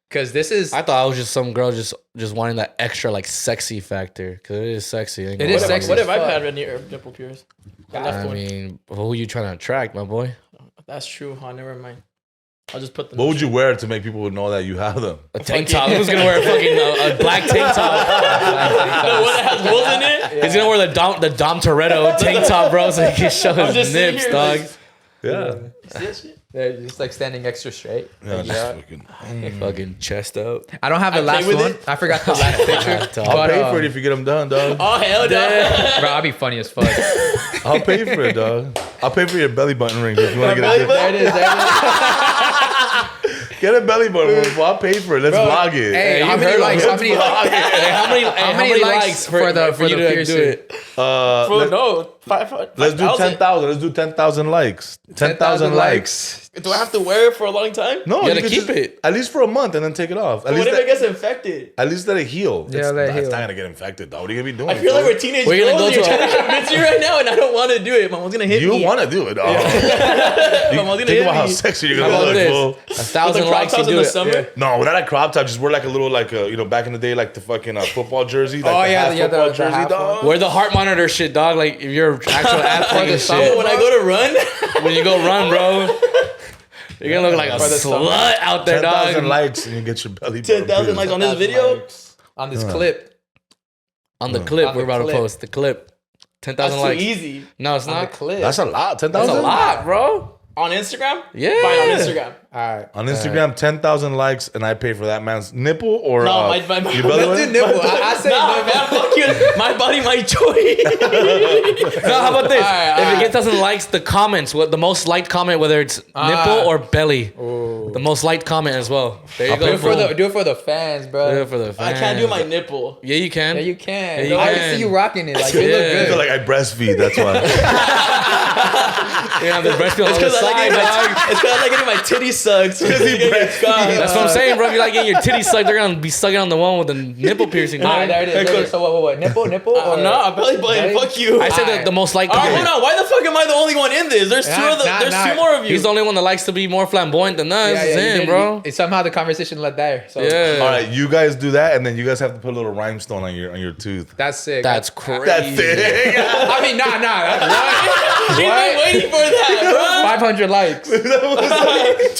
Cause this is. I thought I was just some girl just wanting that extra like sexy factor. Cause it is sexy. It is sexy. What if I've had a nipple pierce? I mean, who are you trying to attract, my boy? That's true, huh? Never mind. I'll just put them. What would you wear to make people know that you have them? A tank top. Who's gonna wear a fucking a black tank top? The one that has holes in it? He's gonna wear the Dom Toretto tank top, bro, so he can show his nips, dog. Yeah. See that shit? They're just like standing extra straight. Yeah, just Fucking chest out. I don't have the last with one. it. I forgot the last picture. I'll pay for it if you get them done, dog. Oh, hell no. Bro, I'll be funny as fuck. I'll pay for it, dog. I'll pay for your belly button ring if you want to get belly it. button? There it is. There it Get a belly button ring. I'll pay for it. Let's vlog it. Hey, how you many heard likes? of How many? How many likes for the you to piercing? do it? No, Let's do 10,000. Let's do 10,000 likes. 10,000 likes. Do I have to wear it for a long time? No, You gotta can keep just- it. at least for a month and then take it off. At What least if it gets infected? at least let it heal. Yeah, it's, let it it's heal. not gonna get infected, though. What are you gonna be doing? I feel like bro? we're teenage We're gonna girls. go And you're to a- trying to convince me right now, and I don't want to do it. My mom's gonna hit You me. want to do it, dog. My mom's gonna Think hit about how me. sexy you're How gonna about look, this? fool. 1,000 The crop likes, you tops in do the it. summer. No, without a crop top, just wear like a little, like back in the day, like the fucking football jersey. Like Oh, the yeah, half yeah, football the jersey, half dog. Wear the heart monitor shit, dog. Like if you're an actual athlete and summer, shit. When I go to run, When you go run, bro, you're gonna look like a For the slut out there, 10,000 dog. likes and you get your belly button. 10,000 likes on this video. On this clip. On the clip, On we're the about to clip. post the clip. 10,000 That's too likes. easy. No, it's On the not. clip. That's a lot. 10,000. That's a lot, bro. On Instagram? Yeah. Fine, on Instagram. All right. On Instagram, 10,000 likes, and I pay for that man's nipple or No, my your belly Let's button? do nipple. I say Nah, nipple. man, fuck you. My body, my choice. No, how about this? Alright, If it gets 1,000 likes, the comments, what the most liked comment, whether it's nipple or belly, the most liked comment as well. There you Do go. it for boom. do it for the fans, bro. Do it for the I fans. can't do my nipple. Yeah, you can. Yeah, you can. Yeah, you I can. can see you rocking it. Like you Yeah. look I feel good. like I breastfeed, that's why. Yeah, the breast on the Because I side, like dog. it's because I like getting my titty sucked. That's what I'm saying, bro. If you like getting your titties sucked, they're gonna be sucking on the one with the nipple piercing. All right, Dog. there it is. There it is. So what? Nipple? Or No, belly button. Belly? Fuck you. I said Alright. the most liked Hold comment. on. Why the fuck am I the only one in this? There's two Nah, of the. nah, There's nah. two more of you. He's the only one that likes to be more flamboyant than us. Yeah, It's you him, did- bro. Somehow the conversation led there. So Yeah. All right, you guys do that, and then you guys have to put a little rhinestone on your tooth. that's sick. That's crazy. That's it. I mean, nah. That's We've been waiting for that, bro. 500 likes.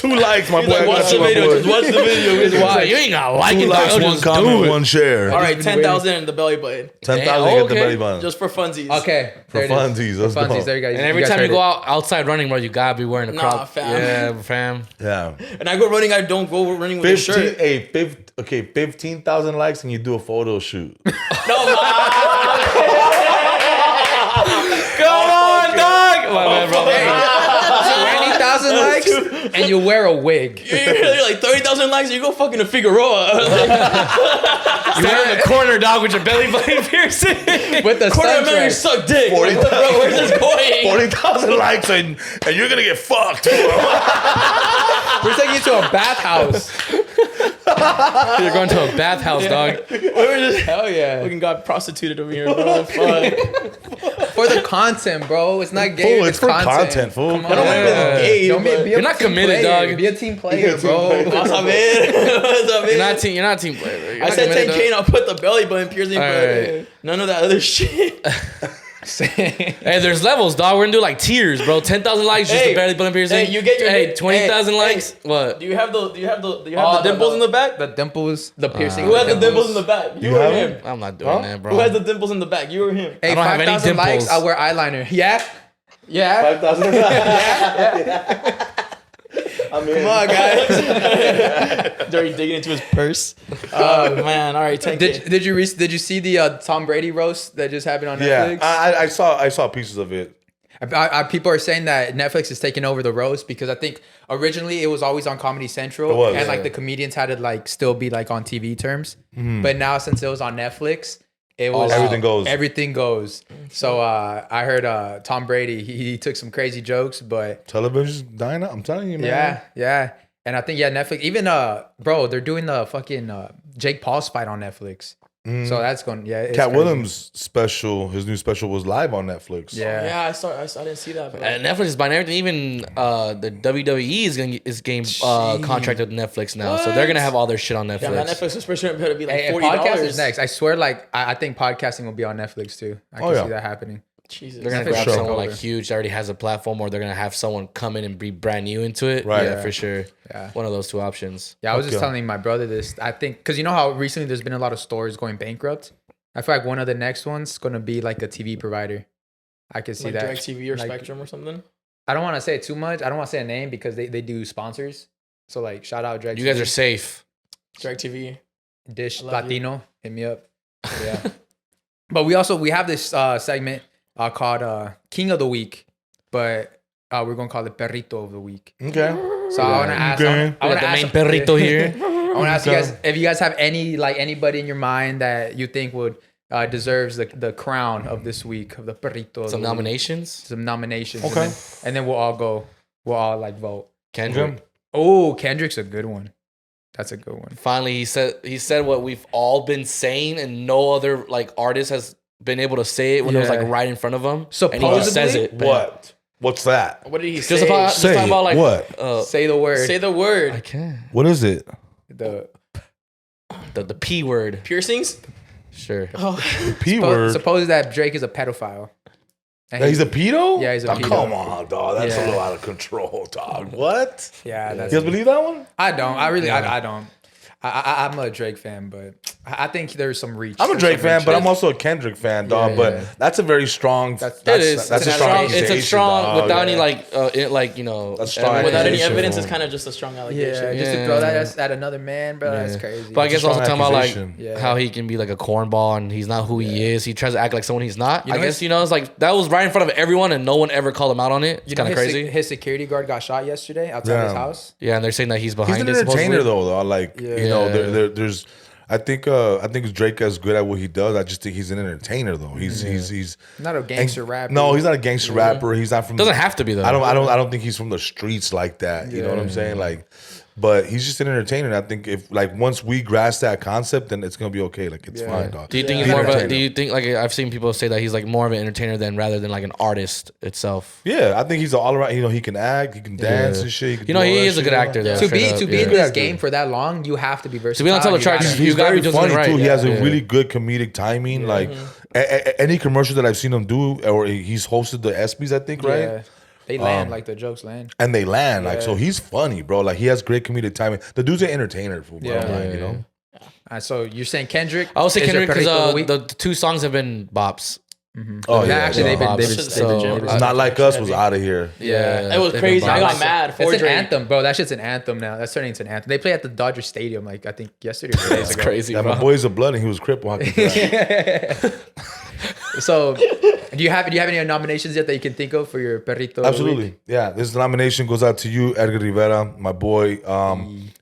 2 likes, my boy. Like, I watch got the you, my video. boy. Just watch the video. He's like, you ain't gotta like 2 it, dog. likes, 1 Just do comment, it. 1 share. All right, 10,000 in the belly button. 10,000 Yeah, get the okay. belly button. Just for funsies. Okay. For there it is. funsies, let's For funsies. go. There you go. And every guys time you heard go it. out outside running, bro, you gotta be wearing a Nah, crop. fam. Yeah, fam. Yeah. And I go running. I don't go running with a 15, shirt. 15,000 likes and you do a photo shoot. No, Come on, dog. My bad, bro. 20,000 likes and you wear a wig. you're like 30,000 likes. You go fucking to Figueroa. Stand in the corner, dog, with your belly button piercing. With the Corner of Mary sundress. suck dick. 40,000. Bro, where's this going? 40,000 likes and you're gonna get fucked. We're taking you to a bathhouse. You're going to a bathhouse, dog. We're just Hell yeah. fucking got prostituted over here, bro. Fuck. For the content, bro. It's not gay. Fool, it's for content, fool. Come on. I don't want to be gay. Don't be a You're not team committed, player. dog. Be a team player, bro. What's up, man? What's up, man? You're not a team player. Bro. You're I not said committed, 10K and I'll put the belly button piercing, but Alright. none of that other shit. Hey, there's levels, dog. We're gonna do like tiers, bro. 10,000 likes, just Hey, the belly button piercing. hey, you get your- Hey, 20,000 hey, likes. What? Do you have the Oh, dimples in the back? The dimples, the piercing. Who has the dimples in the back? You, You or have him? them? I'm not doing that, bro. Who has the dimples in the back? You or him? Hey, I don't have any 5,000 likes, dimples. I'll wear eyeliner. Yeah? Yeah? 5,000. I'm in. Come on, guys. Dirty digging into his purse. Oh man! All right, 10K. Did you see the Tom Brady roast that just happened on Yeah, Netflix? I saw pieces of it. People are saying that Netflix is taking over the roast because I think originally it was always on Comedy Central It was, and like yeah. the comedians had to like still be like on TV terms. But now since it was on Netflix, it was Everything goes. Everything goes. So I heard Tom Brady he took some crazy jokes, but Television's dying out. I'm telling you, man. yeah. And I think Netflix. Even bro, they're doing the fucking Jake Paul's fight on Netflix. So that's going. Yeah, it's Cat crazy. Williams special, his new special was live on Netflix. Yeah. I didn't see that. But And Netflix is buying everything. Even the WWE is getting contracted with Netflix now, so they're gonna have all their shit on Netflix. yeah, that Netflix subscription better be like Hey, $40. podcast is next. I swear, like I think podcasting will be on Netflix too. I can see that happening. Jesus. They're gonna For grab sure. someone like huge that already has a platform, or they're gonna have someone come in and be brand new into it. Right. Yeah, for sure. Yeah. One of those two options. Yeah, I was just telling my brother this. I think because you know how recently there's been a lot of stores going bankrupt. I feel like one of the next ones gonna be like a TV provider. I could see like that. DirecTV or Like, Spectrum or something. I don't want to say it too much. I don't want to say a name because they do sponsors. So like, shout out DirecTV. You guys are safe. DirecTV. Dish I love Latino. Hit me up. Yeah. But we have this segment called King of the Week, but we're gonna call it Perrito of the Week. Okay. So I want to ask. Okay. I We want got to the main perrito here. I want to ask you guys if you guys have anybody in your mind that you think would deserves the crown of this week of the Perrito. Some nominations. Some nominations. Okay. And then we'll all like vote. Kendrick. Okay. Oh, Kendrick's a good one. That's a good one. Finally, he said what we've all been saying, and no other like artist has been able to say it when it was like right in front of him. Supposedly, and he just says it. What? What's that? What did he Just say? Say talking about like what? say the word. Say the word. I can't. What is it? The The P word. Piercings? Sure. The P word. Suppose that Drake is a pedophile. And That he's a pedo? Yeah, he's a Oh, pedo. come on, dog. That's Yeah. a little out of control, dog. What? Yeah, that's. You guys believe that one? I don't. I really. I don't. I'm a Drake fan, but I think there's some reach. I'm a There's Drake some fan, reach. but I'm also a Kendrick fan, dog. Yeah. But that's a very strong. That's It is. That's a It's strong. an It's a accusation, strong dog. without any Yeah. like you know. That's strong. evidence. Without any Accusation. evidence, it's kind of just a strong allegation. Yeah, just to throw that at another man, bro. That's crazy. But I guess strong also talking about like accusation. how he can be like a cornball and he's not who he is. He tries to act like someone he's not. You know I guess it's like that was right in front of everyone and no one ever called him out on it. It's kind of crazy. His security guard got shot yesterday outside his house. Yeah, and they're saying that he's He's behind an it. entertainer supposedly. though. Like Yeah. you know, Yeah. there's. I think Drake is good at what he does. I just think he's an entertainer though. He's Not a gangster rapper. No, he's not a gangster rapper. He's not from. Doesn't have to be though. I don't think he's from the streets like that. You know what I'm saying? Like, but he's just an entertainer. And I think if like once we grasp that concept, then it's gonna be okay. Like it's fine, dog. Do you think He's he's more of a? entertainer. Do you think like I've seen people say that he's like more of an entertainer than rather than like an artist itself? Yeah, I think he's all around. You know, he can act, he can dance and shit. You know, he is a good actor though. To straight be up, in yeah. this game for that long, you have to be versatile. To be on top of the You charts, gotta- you He's gotta very be doing funny something right. too. He has a Yeah. really good comedic timing. Like any commercial that I've seen him do, or he's hosted the ESPYs, I think, right? Yeah. They land like the jokes land. And they land like so. He's funny, bro. Like he has great comedic timing. The dude's an entertainer, fool, bro. Yeah. Like, you know. So you're saying Kendrick? I would say is your Kendrick because Perrito of the week? the two songs have been bops. Oh Yeah, actually, they've been. Bob. They've been, So, they've been- uh, Not like us was out of here. Yeah, It was they've been crazy. I bops. got mad for It's an Drake. anthem, bro. That shit's an anthem now. That's turning into an anthem. They play at the Dodger Stadium, like I think yesterday. Or 2 days It's ago. crazy, Yeah, bro. my boy's a blood and he was crippled. So, do you have any nominations yet that you can think of for your Perrito? of the Absolutely. week? Yeah. This nomination goes out to you, Edgar Rivera, my boy.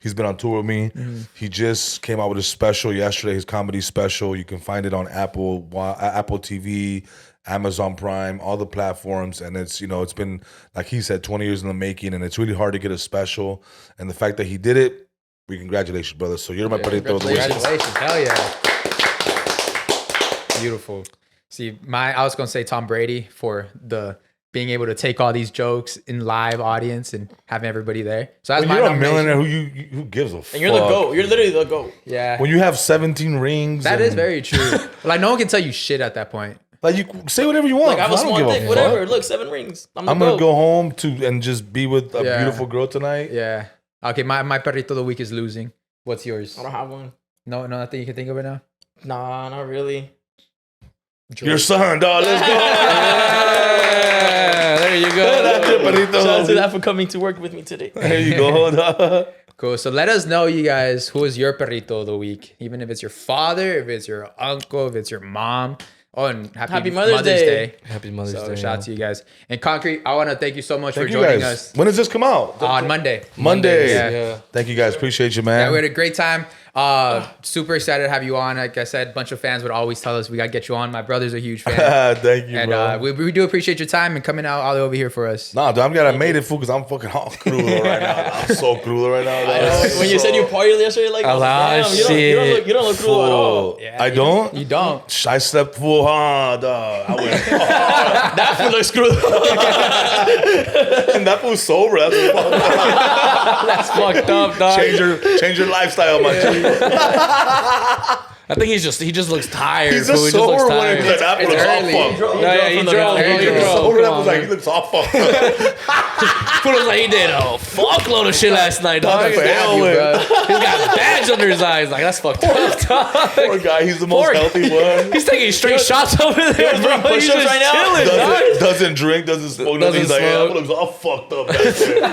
He's been on tour with me. He just came out with a special yesterday, his comedy special. You can find it on Apple TV, Amazon Prime, all the platforms. And it's, it's been, like he said, 20 years in the making. And it's really hard to get a special. And the fact that he did it, congratulations, brother. So you're my Perrito of the week. Congratulations! Hell yeah! Beautiful. See, I was gonna say Tom Brady for the being able to take all these jokes in live audience and having everybody there. So that's When my you're a nomination. millionaire, who gives a fuck? And you're the GOAT. You're literally the GOAT. Yeah, When you have 17 rings. that is and- very true. Like no one can tell you shit at that point. Like you say whatever you want. Like, I have a don't small give a dick, fuck. whatever. Look, 7 rings. I'm I'm the gonna GOAT. go home and just be with a Yeah. beautiful girl tonight. Yeah. Okay, my Perrito of the week is losing. What's yours? I don't have one. No, nothing you can think of it now. Nah, not really. Your son, dog. Let's go. Yeah, there you go. Shout out to that for coming to work with me today. There you go, dog. Cool. So let us know, you guys, who is your Perrito of the week? Even if it's your father, if it's your uncle, if it's your mom, Oh, and Happy Mother's Day. Happy Mother's So Day. shout out to you guys. And Concrete, I want to thank you so much for Thank you joining guys. us When does this come out? on Monday. Monday. Yeah. Thank you guys. Appreciate you, man. Yeah, we had a great time. Super excited to have you on. Like I said, a bunch of fans would always tell us we gotta get you on. My brother's a huge fan. Thank you, And bro. we do appreciate your time and coming out all the way over here for us. Nah, dude, I'm glad I made it, fool, because I'm fucking hot cruel right now. I'm so cruel right now. When you said you partied yesterday, like, A lot of damn, you don't look cruel at all. Yeah, I don't? You don't. I slept full hard, dog. I went That fool looks cruel. and that fool's sober. That's fucked up. That's fucked up, dog. Change your lifestyle, my G. I think he just looks tired. He's fool. just He just looks sober when tired. it's that It's looks all early. fucked. He drove. He drove. Sober, that Come was on, like, he man. looks all fucked up. Fool looks like he did a fuckload of shit last night, dog. Dog, He's hell, got bags under his eyes. Like, that's fucked up, dog. Poor guy, he's the most Poor healthy one. He's taking straight shots over there, bro. He's push-ups just right now? chilling, dog. Doesn't drink, doesn't smoke, nothing. He's like, yeah, that looks all fucked up back there.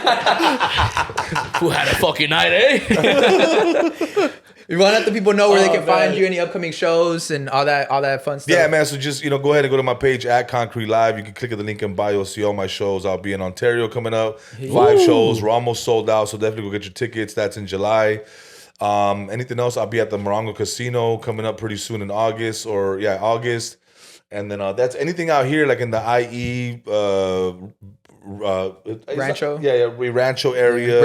Who had a fucking night, eh? You want to let the people know where they can man. find you, any upcoming shows and all that fun stuff. Yeah, man. So just, go ahead and go to my page at Concrete Live. You can click at the link in bio, see all my shows. I'll be in Ontario coming up. 5 shows. We're almost sold out, so definitely go get your tickets. That's in July. Anything else? I'll be at the Morongo Casino coming up pretty soon in August. August. And then that's anything out here, like in the IE Rancho? Rancho area,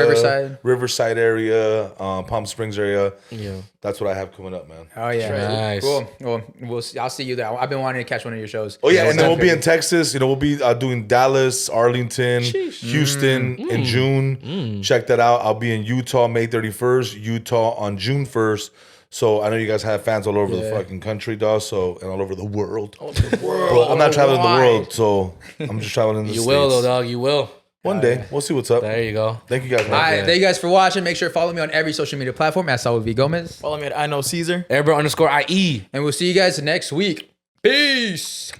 Riverside area, Palm Springs area. Yeah. That's what I have coming up, man. Oh yeah, Nice. Cool. Well, I'll see you there. I've been wanting to catch one of your shows. Oh yeah, and then we'll be Crazy. in Texas. We'll be doing Dallas, Arlington, Houston in June. Check that out. I'll be in Utah May 31st, Utah on June 1st. So I know you guys have fans all over the fucking country, dog. So and all over the world. Bro, I'm not traveling the world, so I'm just traveling in the You States. will, though, dog. You will. One day, we'll see what's up. There you go. Thank you guys, man. All right, thank you guys for watching. Make sure to follow me on every social media platform at Saul V Gomez, Follow me at I know Cesar. Airbro _IE. and we'll see you guys next week. Peace.